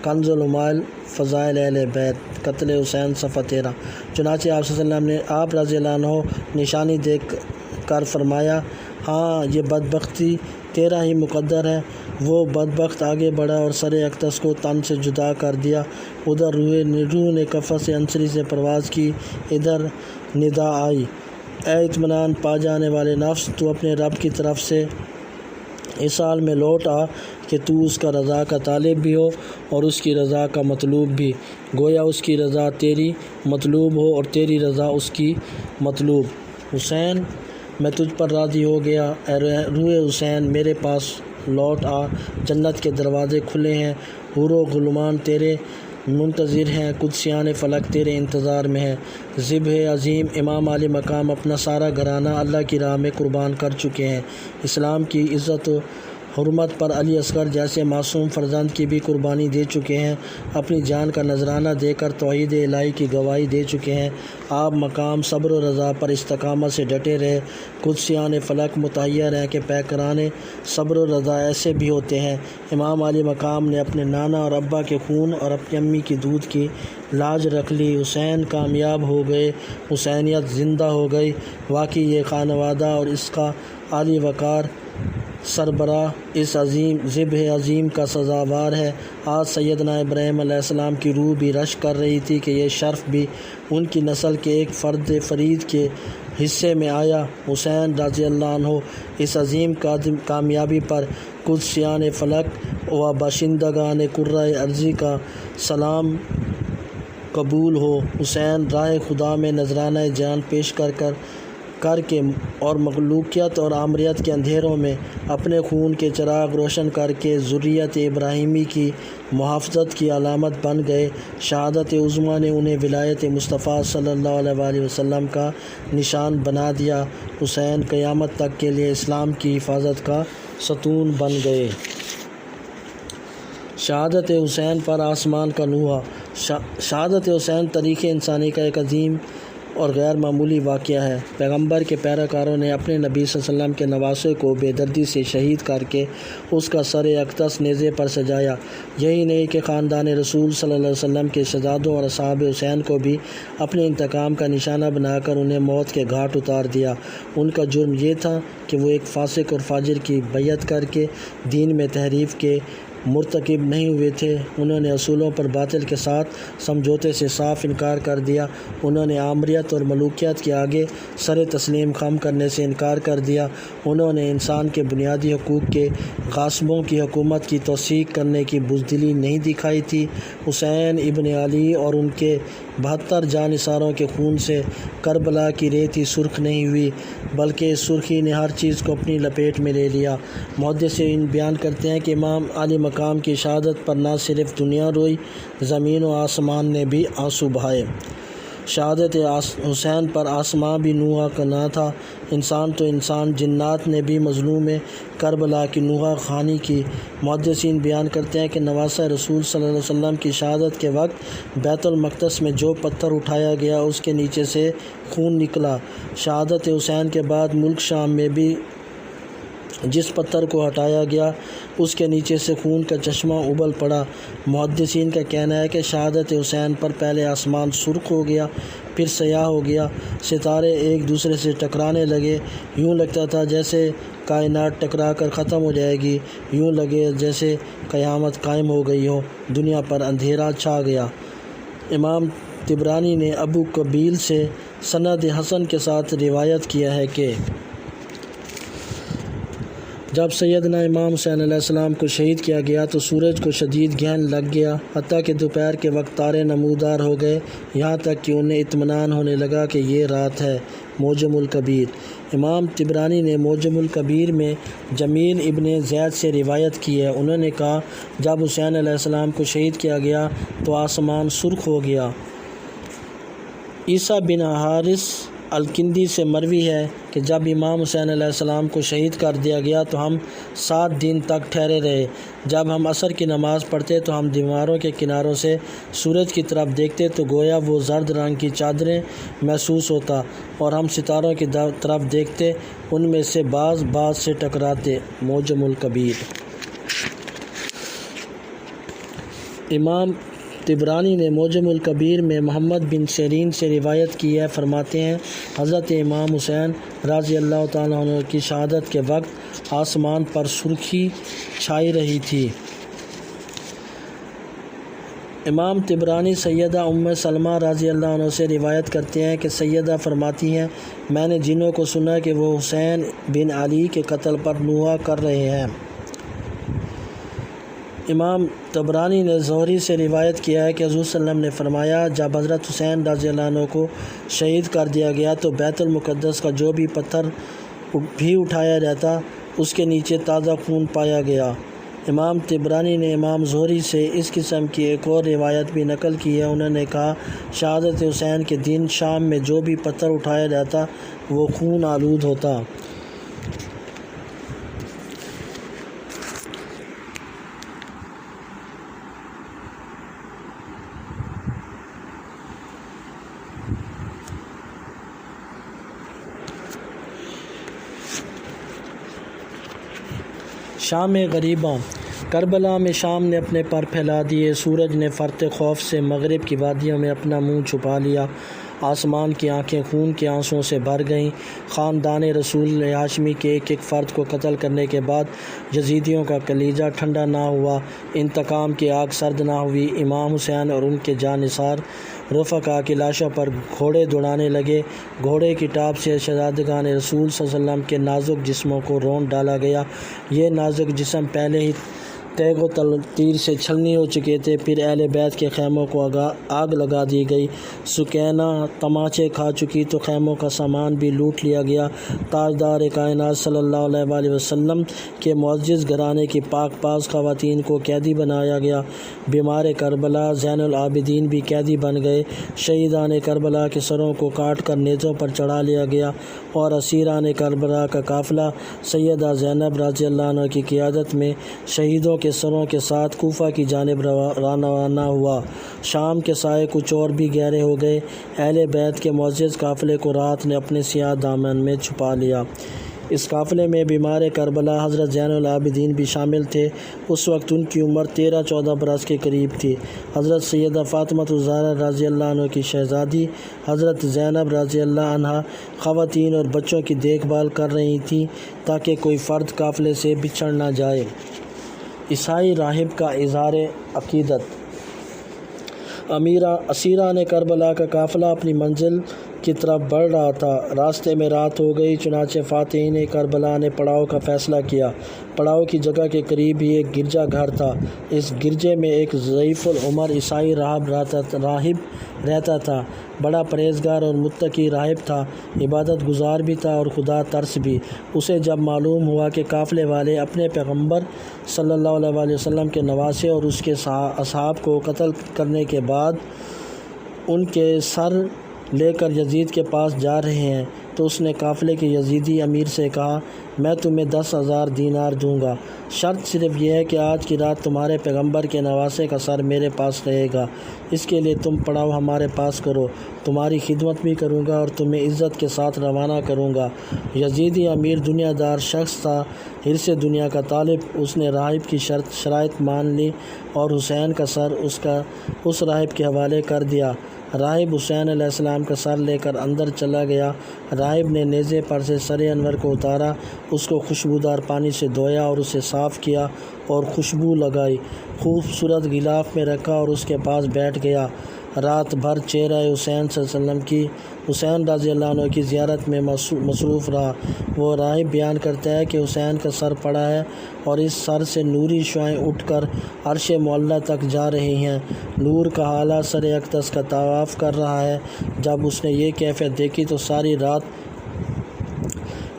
کنز العمال فضائل اہل بیت، قتل حسین صفحہ 13۔ چنانچہ آپ صلی اللہ علیہ وسلم نے آپ رضی اللہ عنہ نشانی دیکھ کر فرمایا، ہاں یہ بدبختی تیرا ہی مقدر ہے۔ وہ بدبخت آگے بڑھا اور سر اقدس کو تن سے جدا کر دیا۔ ادھر روح نے کفن عنصری سے پرواز کی، ادھر ندا آئی، اے اطمینان پا جانے والے نفس، تو اپنے رب کی طرف سے اس حال میں لوٹ آ کہ تو اس کا رضا کا طالب بھی ہو اور اس کی رضا کا مطلوب بھی، گویا اس کی رضا تیری مطلوب ہو اور تیری رضا اس کی مطلوب۔ حسین، میں تجھ پر راضی ہو گیا، اے روح حسین میرے پاس لوٹ آ، جنت کے دروازے کھلے ہیں، حور و غلمان تیرے منتظر ہیں، قدسیان فلک تیرے انتظار میں ہیں۔ ذبح عظیم امام علی مقام اپنا سارا گھرانہ اللہ کی راہ میں قربان کر چکے ہیں۔ اسلام کی عزت و حرمت پر علی اصغر جیسے معصوم فرزند کی بھی قربانی دے چکے ہیں، اپنی جان کا نذرانہ دے کر توحید الہی کی گواہی دے چکے ہیں۔ آپ مقام صبر و رضا پر استقامت سے ڈٹے رہے۔ قدسیان فلک متحیر ہیں کہ پیکران صبر و رضا ایسے بھی ہوتے ہیں۔ امام علی مقام نے اپنے نانا اور ابا کے خون اور اپنی امی کی دودھ کی لاج رکھ لی۔ حسین کامیاب ہو گئے، حسینیت زندہ ہو گئی۔ واقعی یہ خانوادہ اور اس کا عالی وقار سربراہ اس عظیم ذبح عظیم کا سزاوار ہے۔ آج سیدنا ابراہیم علیہ السلام کی روح بھی رشک کر رہی تھی کہ یہ شرف بھی ان کی نسل کے ایک فرد فرید کے حصے میں آیا۔ حسین رضی اللہ عنہ اس عظیم کامیابی پر قدسیان فلک و باشندگان کرۂ ارضی کا سلام قبول ہو۔ حسین راہ خدا میں نذرانہ جان پیش کر کے اور مخلوقیت اور آمریت کے اندھیروں میں اپنے خون کے چراغ روشن کر کے ذریت ابراہیمی کی محافظت کی علامت بن گئے۔ شہادت عظمیٰ نے انہیں ولایت مصطفیٰ صلی اللہ علیہ وآلہ وسلم کا نشان بنا دیا۔ حسین قیامت تک کے لیے اسلام کی حفاظت کا ستون بن گئے۔ شہادت حسین پر آسمان کا نوحہ۔ شہادت حسین تاریخ انسانی کا ایک عظیم اور غیر معمولی واقعہ ہے۔ پیغمبر کے پیروکاروں نے اپنے نبی صلی اللہ علیہ وسلم کے نواسے کو بے دردی سے شہید کر کے اس کا سر اقدس نیزے پر سجایا۔ یہی نہیں کہ خاندان رسول صلی اللہ علیہ وسلم کے شہزادوں اور اصحاب حسین کو بھی اپنے انتقام کا نشانہ بنا کر انہیں موت کے گھاٹ اتار دیا۔ ان کا جرم یہ تھا کہ وہ ایک فاسق اور فاجر کی بیعت کر کے دین میں تحریف کے مرتکب نہیں ہوئے تھے۔ انہوں نے اصولوں پر باطل کے ساتھ سمجھوتے سے صاف انکار کر دیا۔ انہوں نے آمریت اور ملوکیت کے آگے سر تسلیم خم کرنے سے انکار کر دیا۔ انہوں نے انسان کے بنیادی حقوق کے غاصبوں کی حکومت کی توثیق کرنے کی بزدلی نہیں دکھائی تھی۔ حسین ابن علی اور ان کے 72 جانثاروں کے خون سے کربلا کی ریتی سرخ نہیں ہوئی، بلکہ اس سرخی نے ہر چیز کو اپنی لپیٹ میں لے لیا۔ محدثین بیان کرتے ہیں کہ امام علی مقام کی شہادت پر نہ صرف دنیا روئی، زمین و آسمان نے بھی آنسو بہائے۔ شہادت حسین پر آسمان بھی نوحہ کا نہ تھا، انسان تو انسان، جنات نے بھی مظلوم کربلا کی نوحہ خوانی کی۔ محدثین بیان کرتے ہیں کہ نواسہ رسول صلی اللہ علیہ وسلم کی شہادت کے وقت بیت المقدس میں جو پتھر اٹھایا گیا اس کے نیچے سے خون نکلا۔ شہادت حسین کے بعد ملک شام میں بھی جس پتھر کو ہٹایا گیا اس کے نیچے سے خون کا چشمہ ابل پڑا۔ محدثین کا کہنا ہے کہ شہادت حسین پر پہلے آسمان سرخ ہو گیا، پھر سیاہ ہو گیا، ستارے ایک دوسرے سے ٹکرانے لگے، یوں لگتا تھا جیسے کائنات ٹکرا کر ختم ہو جائے گی، یوں لگے جیسے قیامت قائم ہو گئی ہو، دنیا پر اندھیرا چھا گیا۔ امام طبرانی نے ابو قبیل سے سند حسن کے ساتھ روایت کیا ہے کہ جب سیدنا امام حسین علیہ السلام کو شہید کیا گیا تو سورج کو شدید گرہن لگ گیا، حتیٰ کہ دوپہر کے وقت تارے نمودار ہو گئے، یہاں تک کہ انہیں اطمینان ہونے لگا کہ یہ رات ہے۔ معجم الکبیر۔ امام طبرانی نے معجم الکبیر میں جمیل ابن زید سے روایت کی ہے، انہوں نے کہا جب حسین علیہ السلام کو شہید کیا گیا تو آسمان سرخ ہو گیا۔ عیسیٰ بن حارث الکندی سے مروی ہے کہ جب امام حسین علیہ السلام کو شہید کر دیا گیا تو ہم 7 دن تک ٹھہرے رہے۔ جب ہم عصر کی نماز پڑھتے تو ہم دیواروں کے کناروں سے سورج کی طرف دیکھتے تو گویا وہ زرد رنگ کی چادریں محسوس ہوتا، اور ہم ستاروں کی طرف دیکھتے ان میں سے بعض سے ٹکراتے۔ معجم الکبیر۔ امام طبرانی نے معجم الکبیر میں محمد بن سیرین سے روایت کی ہے، فرماتے ہیں حضرت امام حسین رضی اللہ تعالیٰ عنہ کی شہادت کے وقت آسمان پر سرخی چھائی رہی تھی۔ امام طبرانی سیدہ ام سلمہ رضی اللہ عنہ سے روایت کرتے ہیں کہ سیدہ فرماتی ہیں میں نے جنوں کو سنا کہ وہ حسین بن علی کے قتل پر نوحہ کر رہے ہیں۔ امام طبرانی نے زہری سے روایت کیا ہے کہ حضور صلی اللہ علیہ وسلم نے فرمایا جب حضرت حسین رضی اللہ عنہ کو شہید کر دیا گیا تو بیت المقدس کا جو بھی پتھر بھی اٹھایا جاتا اس کے نیچے تازہ خون پایا گیا۔ امام طبرانی نے امام زہری سے اس قسم کی ایک اور روایت بھی نقل کی ہے، انہوں نے کہا شہادت حسین کے دن شام میں جو بھی پتھر اٹھایا جاتا وہ خون آلود ہوتا۔ شام غریباں۔ کربلا میں شام نے اپنے پر پھیلا دیے، سورج نے فرط خوف سے مغرب کی وادیوں میں اپنا منہ چھپا لیا، آسمان کی آنکھیں خون کے آنسوؤں سے بھر گئیں۔ خاندان رسول ہاشمی کے ایک فرد کو قتل کرنے کے بعد یزیدیوں کا کلیجہ ٹھنڈا نہ ہوا، انتقام کی آگ سرد نہ ہوئی۔ امام حسین اور ان کے جانثار رفقا کی لاشوں پر گھوڑے دوڑانے لگے، گھوڑے کی ٹاپ سے شہزادگان رسول صلی اللہ علیہ وسلم کے نازک جسموں کو رونٹ ڈالا گیا۔ یہ نازک جسم پہلے ہی تیغ و تیر سے چھلنی ہو چکے تھے، پھر اہل بیت کے خیموں کو آگ لگا دی گئی، سکینہ تماچے کھا چکی تو خیموں کا سامان بھی لوٹ لیا گیا۔ تاجدار کائنات صلی اللہ علیہ وآلہ وسلم کے معزز گھرانے کی پاک باز خواتین کو قیدی بنایا گیا۔ بیمار کربلا زین العابدین بھی قیدی بن گئے، شہیدان کربلا کے سروں کو کاٹ کر نیزوں پر چڑھا لیا گیا، اور اسیران کربلا کا قافلہ سیدہ زینب رضی اللہ عنہ کی قیادت میں شہیدوں کے سروں کے ساتھ کوفہ کی جانب روانہ ہوا۔ شام کے سائے کچھ اور بھی گہرے ہو گئے، اہل بیت کے معزز قافلے کو رات نے اپنے سیاہ دامن میں چھپا لیا۔ اس قافلے میں بیمار کربلا حضرت زین العابدین بھی شامل تھے، اس وقت ان کی عمر 13-14 برس کے قریب تھی۔ حضرت سیدہ فاطمہ الزہرا رضی اللہ عنہ کی شہزادی حضرت زینب رضی اللہ عنہا خواتین اور بچوں کی دیکھ بھال کر رہی تھیں تاکہ کوئی فرد قافلے سے بچھڑ نہ جائے۔ عیسائی راہب کا اظہار عقیدت۔ اسیران کربلا کا قافلہ اپنی منزل کی طرف بڑھ رہا تھا۔ راستے میں رات ہو گئی، چنانچہ فاتحین کربلا نے پڑاؤ کا فیصلہ کیا۔ پڑاؤ کی جگہ کے قریب ہی ایک گرجا گھر تھا۔ اس گرجے میں ایک ضعیف العمر عیسائی راہب رہتا تھا۔ بڑا پرہیزگار اور متقی راہب تھا، عبادت گزار بھی تھا اور خدا ترس بھی۔ اسے جب معلوم ہوا کہ قافلے والے اپنے پیغمبر صلی اللہ علیہ وسلم کے نواسے اور اس کے اصحاب کو قتل کرنے کے بعد ان کے سر لے کر یزید کے پاس جا رہے ہیں، تو اس نے قافلے کے یزیدی امیر سے کہا، میں تمہیں 10,000 دینار دوں گا، شرط صرف یہ ہے کہ آج کی رات تمہارے پیغمبر کے نواسے کا سر میرے پاس رہے گا، اس کے لیے تم پڑاؤ ہمارے پاس کرو، تمہاری خدمت بھی کروں گا اور تمہیں عزت کے ساتھ روانہ کروں گا۔ یزیدی امیر دنیا دار شخص تھا، حرص دنیا کا طالب۔ اس نے راہب کی شرائط مان لی اور حسین کا سر اس راہب کے حوالے کر دیا۔ راہب حسین علیہ السلام کا سر لے کر اندر چلا گیا۔ راہب نے نیزے پر سے سر انور کو اتارا، اس کو خوشبودار پانی سے دھویا اور اسے صاف کیا اور خوشبو لگائی، خوبصورت غلاف میں رکھا اور اس کے پاس بیٹھ گیا۔ رات بھر چہرہ حسین صلی اللہ علیہ وسلم حسین رضی اللہ عنہ کی زیارت میں مصروف رہا۔ وہ راہب بیان کرتا ہے کہ حسین کا سر پڑا ہے اور اس سر سے نوری شعاعیں اٹھ کر عرش معلیٰ تک جا رہی ہیں۔ نور کا حالہ سر اقدس کا طواف کر رہا ہے۔ جب اس نے یہ کیفیت دیکھی تو ساری رات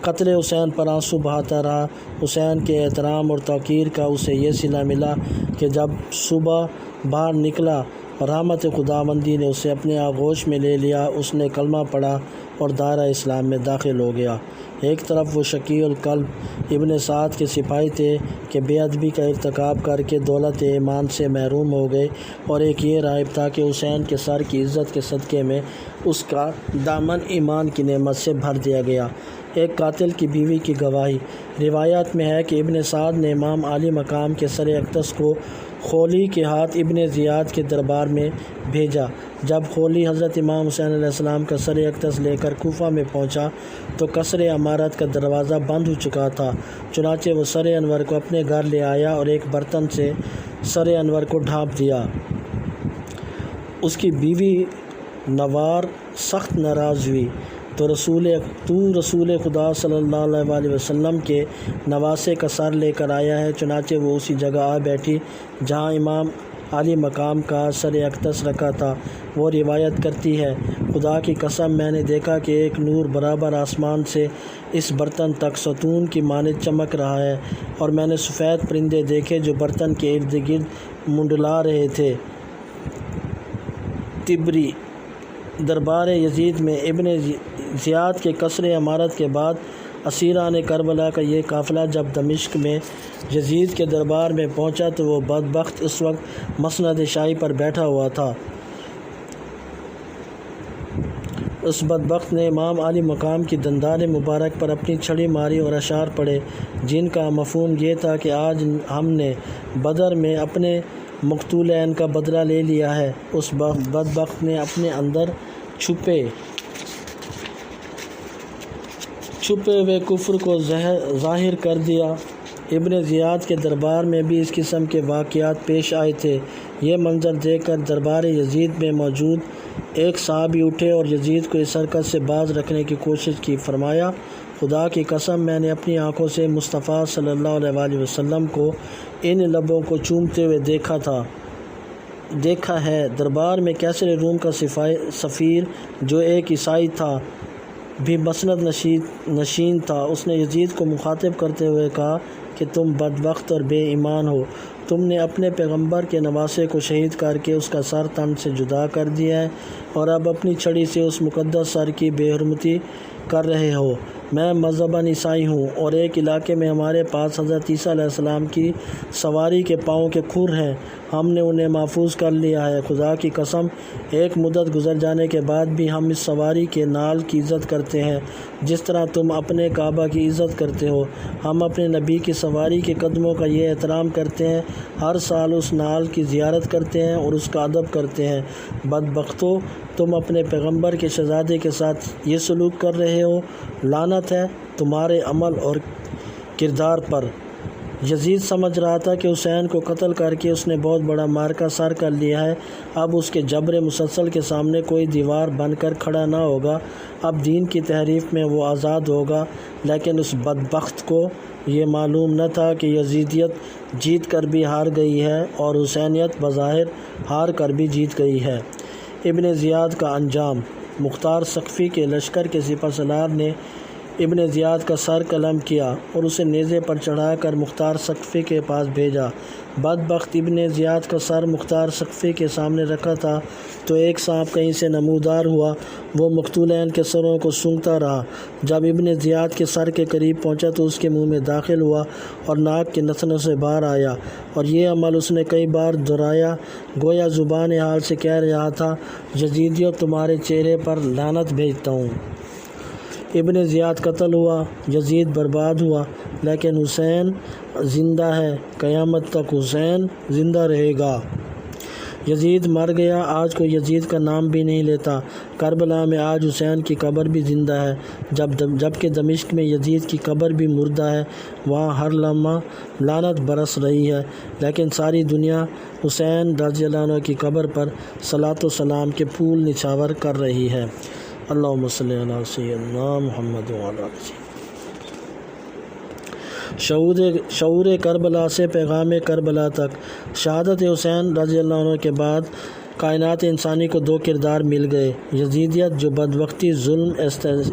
قتل حسین پر آنسو بہاتا رہا۔ حسین کے احترام اور توقیر کا اسے یہ صلہ ملا کہ جب صبح باہر نکلا، رحمت خداوندی نے اسے اپنے آغوش میں لے لیا۔ اس نے کلمہ پڑھا اور دائرہ اسلام میں داخل ہو گیا۔ ایک طرف وہ شقی القلب ابن سعد کے سپاہی تھے کہ بے ادبی کا ارتکاب کر کے دولت ایمان سے محروم ہو گئے، اور ایک یہ راہب تھا کہ حسین کے سر کی عزت کے صدقے میں اس کا دامن ایمان کی نعمت سے بھر دیا گیا۔ ایک قاتل کی بیوی کی گواہی۔ روایات میں ہے کہ ابن سعد نے امام عالی مقام کے سر اقدس کو خولی کے ہاتھ ابن زیاد کے دربار میں بھیجا۔ جب خولی حضرت امام حسین علیہ السلام کا سر اقدس لے کر کوفہ میں پہنچا تو قصر عمارت کا دروازہ بند ہو چکا تھا، چنانچہ وہ سر انور کو اپنے گھر لے آیا اور ایک برتن سے سر انور کو ڈھانپ دیا۔ اس کی بیوی نوار سخت ناراض ہوئی تو رسول خدا صلی اللہ علیہ وسلم کے نواسے کا سر لے کر آیا ہے۔ چنانچہ وہ اسی جگہ آ بیٹھی جہاں امام عالی مقام کا سر اقدس رکھا تھا۔ وہ روایت کرتی ہے، خدا کی قسم میں نے دیکھا کہ ایک نور برابر آسمان سے اس برتن تک ستون کی مانند چمک رہا ہے، اور میں نے سفید پرندے دیکھے جو برتن کے ارد گرد منڈلا رہے تھے۔ تبری دربار یزید میں ابن زیاد کے قصر عمارت کے بعد اسیران کربلا کا یہ قافلہ جب دمشق میں یزید کے دربار میں پہنچا تو وہ بدبخت اس وقت مسند شاہی پر بیٹھا ہوا تھا۔ اس بدبخت نے امام عالی مقام کی دندان مبارک پر اپنی چھڑی ماری اور اشعار پڑھے، جن کا مفہوم یہ تھا کہ آج ہم نے بدر میں اپنے مقتولین کا بدلہ لے لیا ہے۔ اس بدبخت نے اپنے اندر چھپے ہوئے کفر کو ظاہر کر دیا۔ ابن زیاد کے دربار میں بھی اس قسم کے واقعات پیش آئے تھے۔ یہ منظر دیکھ کر دربار یزید میں موجود ایک صحابی اٹھے اور یزید کو اس حرکت سے باز رکھنے کی کوشش کی۔ فرمایا، خدا کی قسم میں نے اپنی آنکھوں سے مصطفیٰ صلی اللہ علیہ وسلم کو ان لبوں کو چومتے ہوئے دیکھا ہے۔ دربار میں کیسر روم کا سفیر جو ایک عیسائی تھا بھی مسند نشین تھا۔ اس نے یزید کو مخاطب کرتے ہوئے کہا کہ تم بدبخت اور بے ایمان ہو، تم نے اپنے پیغمبر کے نواسے کو شہید کر کے اس کا سر تن سے جدا کر دیا ہے، اور اب اپنی چھڑی سے اس مقدس سر کی بے حرمتی کر رہے ہو۔ میں مذہباً عیسائی ہوں، اور ایک علاقے میں ہمارے پاس حضرت عیسیٰ علیہ السلام کی سواری کے پاؤں کے کھر ہیں، ہم نے انہیں محفوظ کر لیا ہے۔ خدا کی قسم ایک مدت گزر جانے کے بعد بھی ہم اس سواری کے نال کی عزت کرتے ہیں جس طرح تم اپنے کعبہ کی عزت کرتے ہو۔ ہم اپنے نبی کی سواری کے قدموں کا یہ احترام کرتے ہیں، ہر سال اس نال کی زیارت کرتے ہیں اور اس کا ادب کرتے ہیں۔ بدبختو، تم اپنے پیغمبر کے شہزادے کے ساتھ یہ سلوک کر رہے ہو، لعنت ہے تمہارے عمل اور کردار پر۔ یزید سمجھ رہا تھا کہ حسین کو قتل کر کے اس نے بہت بڑا مارکا سر کر لیا ہے، اب اس کے جبر مسلسل کے سامنے کوئی دیوار بن کر کھڑا نہ ہوگا، اب دین کی تحریف میں وہ آزاد ہوگا۔ لیکن اس بدبخت کو یہ معلوم نہ تھا کہ یزیدیت جیت کر بھی ہار گئی ہے اور حسینیت بظاہر ہار کر بھی جیت گئی ہے۔ ابن زیاد کا انجام۔ مختار ثقفی کے لشکر کے سپہ سالار نے ابن زیاد کا سر قلم کیا اور اسے نیزے پر چڑھا کر مختار ثقفی کے پاس بھیجا۔ بدبخت ابن زیاد کا سر مختار ثقفی کے سامنے رکھا تھا تو ایک سانپ کہیں سے نمودار ہوا، وہ مقتولین کے سروں کو سونگھتا رہا۔ جب ابن زیاد کے سر کے قریب پہنچا تو اس کے منہ میں داخل ہوا اور ناک کے نتنوں سے باہر آیا، اور یہ عمل اس نے کئی بار دہرایا، گویا زبان حال سے کہہ رہا تھا، یزیدیوں تمہارے چہرے پر لعنت بھیجتا ہوں۔ ابن زیاد قتل ہوا، یزید برباد ہوا، لیکن حسین زندہ ہے، قیامت تک حسین زندہ رہے گا۔ یزید مر گیا، آج کوئی یزید کا نام بھی نہیں لیتا۔ کربلا میں آج حسین کی قبر بھی زندہ ہے، جبکہ دمشق میں یزید کی قبر بھی مردہ ہے، وہاں ہر لمحہ لعنت برس رہی ہے، لیکن ساری دنیا حسین رضی اللہ عنہ کی قبر پر صلاۃ و سلام کے پھول نچھاور کر رہی ہے۔ اللہم صلی علی سیدنا محمد وعلی آلہ۔ شعور کربلا سے پیغام کربلا تک۔ شہادت حسین رضی اللہ عنہ کے بعد کائنات انسانی کو دو کردار مل گئے، یزیدیت جو بدبختی، ظلم،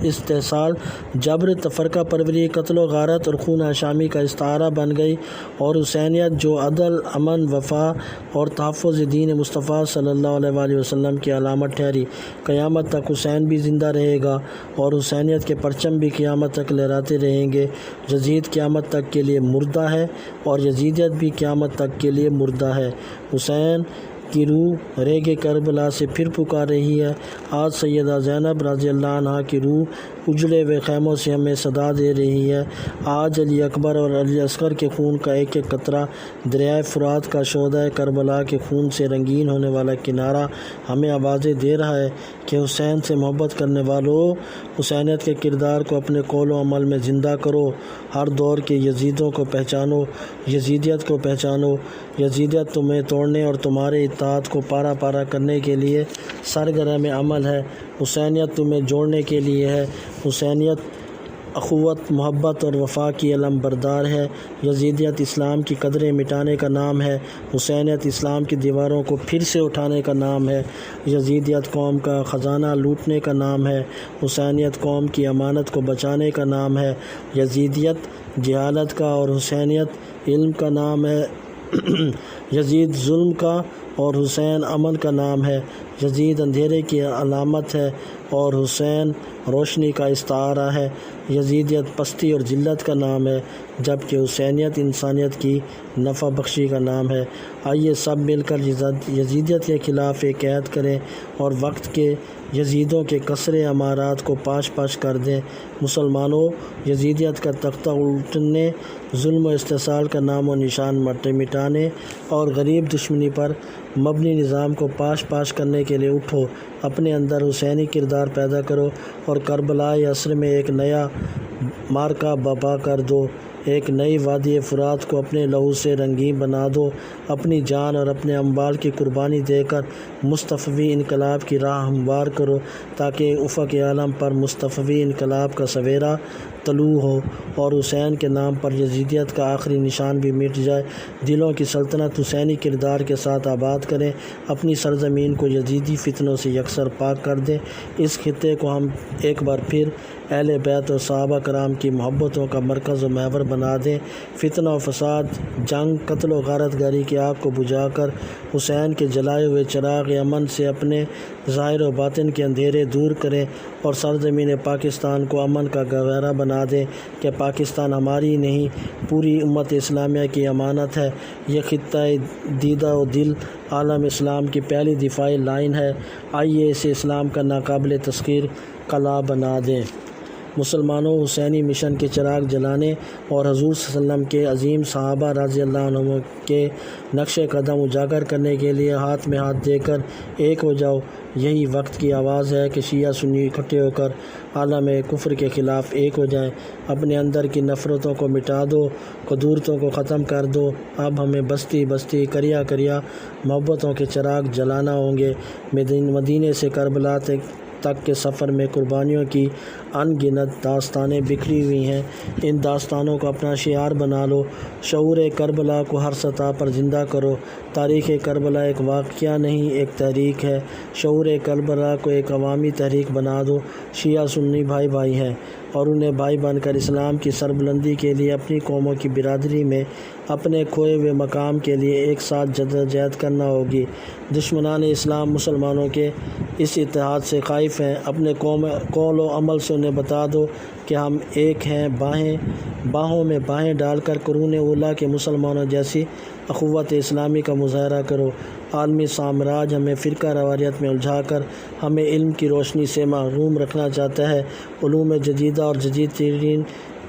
استحصال، جبر، تفرقہ پروری، قتل و غارت اور خون آشامی کا استعارہ بن گئی، اور حسینیت جو عدل، امن، وفا اور تحفظ دین مصطفیٰ صلی اللہ علیہ وآلہ وسلم کی علامت ٹھہری۔ قیامت تک حسین بھی زندہ رہے گا اور حسینیت کے پرچم بھی قیامت تک لہراتے رہیں گے۔ یزید قیامت تک کے لیے مردہ ہے اور یزیدیت بھی قیامت تک کے لیے مردہ ہے۔ حسین کی روح ریگ کربلا سے پھر پکار رہی ہے۔ آج سیدہ زینب رضی اللہ عنہ کی روح اجڑے ہوئے خیموں سے ہمیں صدا دے رہی ہے۔ آج علی اکبر اور علی اصغر کے خون کا ایک ایک قطرہ دریائے فرات کا شہدائے کربلا کے خون سے رنگین ہونے والا کنارہ ہمیں آوازیں دے رہا ہے کہ حسین سے محبت کرنے والوں، حسینیت کے کردار کو اپنے قول و عمل میں زندہ کرو، ہر دور کے یزیدوں کو پہچانو، یزیدیت کو پہچانو۔ یزیدیت تمہیں توڑنے اور تمہارے اتحاد کو پارا پارا کرنے کے لیے سرگرم عمل ہے، حسینیت تمہیں جوڑنے کے لیے ہے۔ حسینیت اخوت، محبت اور وفا کی علم بردار ہے۔ یزیدیت اسلام کی قدریں مٹانے کا نام ہے، حسینیت اسلام کی دیواروں کو پھر سے اٹھانے کا نام ہے۔ یزیدیت قوم کا خزانہ لوٹنے کا نام ہے، حسینیت قوم کی امانت کو بچانے کا نام ہے۔ یزیدیت جہالت کا اور حسینیت علم کا نام ہے۔ یزید ظلم کا اور حسین امن کا نام ہے۔ یزید اندھیرے کی علامت ہے اور حسین روشنی کا استعارہ ہے۔ یزیدیت پستی اور ذلت کا نام ہے، جبکہ حسینیت انسانیت کی نفع بخشی کا نام ہے۔ آئیے سب مل کر یزیدیت کے خلاف ایک عہد کریں اور وقت کے یزیدوں کے کثرے امارات کو پاش پاش کر دیں۔ مسلمانوں، یزیدیت کا تختہ الٹنے، ظلم و استحصال کا نام و نشان مٹانے اور غریب دشمنی پر مبنی نظام کو پاش پاش کرنے کے لیے اٹھو، اپنے اندر حسینی کردار پیدا کرو اور کربلا عصر میں ایک نیا مارکا برپا کر دو، ایک نئی وادی فرات کو اپنے لہو سے رنگین بنا دو، اپنی جان اور اپنے اموال کی قربانی دے کر مصطفی انقلاب کی راہ ہموار کرو، تاکہ افق عالم پر مصطفی انقلاب کا سویرا طلوع ہو اور حسین کے نام پر یزیدیت کا آخری نشان بھی مٹ جائے۔ دلوں کی سلطنت حسینی کردار کے ساتھ آباد کریں، اپنی سرزمین کو یزیدی فتنوں سے یکسر پاک کر دیں۔ اس خطے کو ہم ایک بار پھر اہل بیت اور صحابہ کرام کی محبتوں کا مرکز و محور بنا دیں، فتنہ و فساد، جنگ، قتل و غارت گری کی آگ کو بجھا کر حسین کے جلائے ہوئے چراغ امن سے اپنے ظاہر و باطن کے اندھیرے دور کریں اور سرزمین پاکستان کو امن کا گہوارہ بنا دیں کہ پاکستان ہماری نہیں، پوری امت اسلامیہ کی امانت ہے۔ یہ خطہ دیدہ و دل عالم اسلام کی پہلی دفاعی لائن ہے، آئیے اسے اسلام کا ناقابل تسخیر قلعہ بنا دیں۔ مسلمانوں حسینی مشن کے چراغ جلانے اور حضور صلی اللہ علیہ وسلم کے عظیم صحابہ رضی اللہ عنہم کے نقش قدم اجاگر کرنے کے لیے ہاتھ میں ہاتھ دے کر ایک ہو جاؤ۔ یہی وقت کی آواز ہے کہ شیعہ سنی اکٹھے ہو کر عالم کفر کے خلاف ایک ہو جائیں۔ اپنے اندر کی نفرتوں کو مٹا دو، قدورتوں کو ختم کر دو۔ اب ہمیں بستی بستی کریا کریا محبتوں کے چراغ جلانا ہوں گے۔ مدینے سے کربلا تک کے سفر میں قربانیوں کی ان گنت داستانیں بکھری ہوئی ہیں۔ ان داستانوں کو اپنا شعار بنا لو۔ شعور کربلا کو ہر سطح پر زندہ کرو۔ تاریخ کربلا ایک واقعہ نہیں، ایک تحریک ہے۔ شعور کربلا کو ایک عوامی تحریک بنا دو۔ شیعہ سنی بھائی بھائی ہیں اور انہیں بھائی بن کر اسلام کی سربلندی کے لیے اپنی قوموں کی برادری میں اپنے کھوئے ہوئے مقام کے لیے ایک ساتھ جدوجہد کرنا ہوگی۔ دشمنان اسلام مسلمانوں کے اس اتحاد سے خائف ہیں۔ اپنے قول و عمل سے انہیں بتا دو کہ ہم ایک ہیں۔ باہوں میں باہیں ڈال کر قرون اولیٰ کے مسلمانوں جیسی اخوت اسلامی کا مظاہرہ کرو۔ عالمی سامراج ہمیں فرقہ واریت میں الجھا کر ہمیں علم کی روشنی سے محروم رکھنا چاہتا ہے۔ علوم جدیدہ اور جدید ترین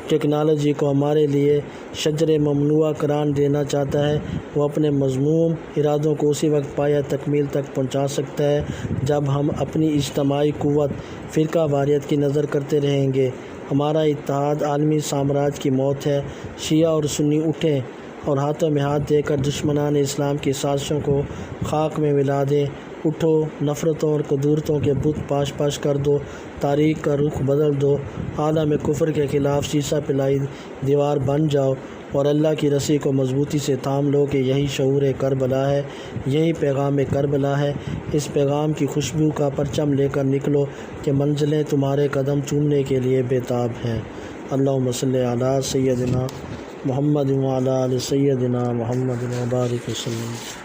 ٹیکنالوجی کو ہمارے لیے شجر ممنوعہ قرار دینا چاہتا ہے۔ وہ اپنے مذموم ارادوں کو اسی وقت پایہ تکمیل تک پہنچا سکتا ہے جب ہم اپنی اجتماعی قوت فرقہ واریت کی نظر کرتے رہیں گے۔ ہمارا اتحاد عالمی سامراج کی موت ہے۔ شیعہ اور سنی اٹھیں اور ہاتھوں میں ہاتھ دے کر دشمنان اسلام کی سازشوں کو خاک میں ملا دیں۔ اٹھو، نفرتوں اور قدورتوں کے بت پاش پاش کر دو، تاریخ کا رخ بدل دو، عالم کفر کے خلاف شیشہ پلائی دیوار بن جاؤ اور اللہ کی رسی کو مضبوطی سے تھام لو کہ یہی شعور کربلا ہے، یہی پیغام کربلا ہے۔ اس پیغام کی خوشبو کا پرچم لے کر نکلو کہ منزلیں تمہارے قدم چومنے کے لیے بےتاب ہیں۔ اللہم صلی علی سیدنا محمد وعلی آل سیدنا محمد وبارک وسلم۔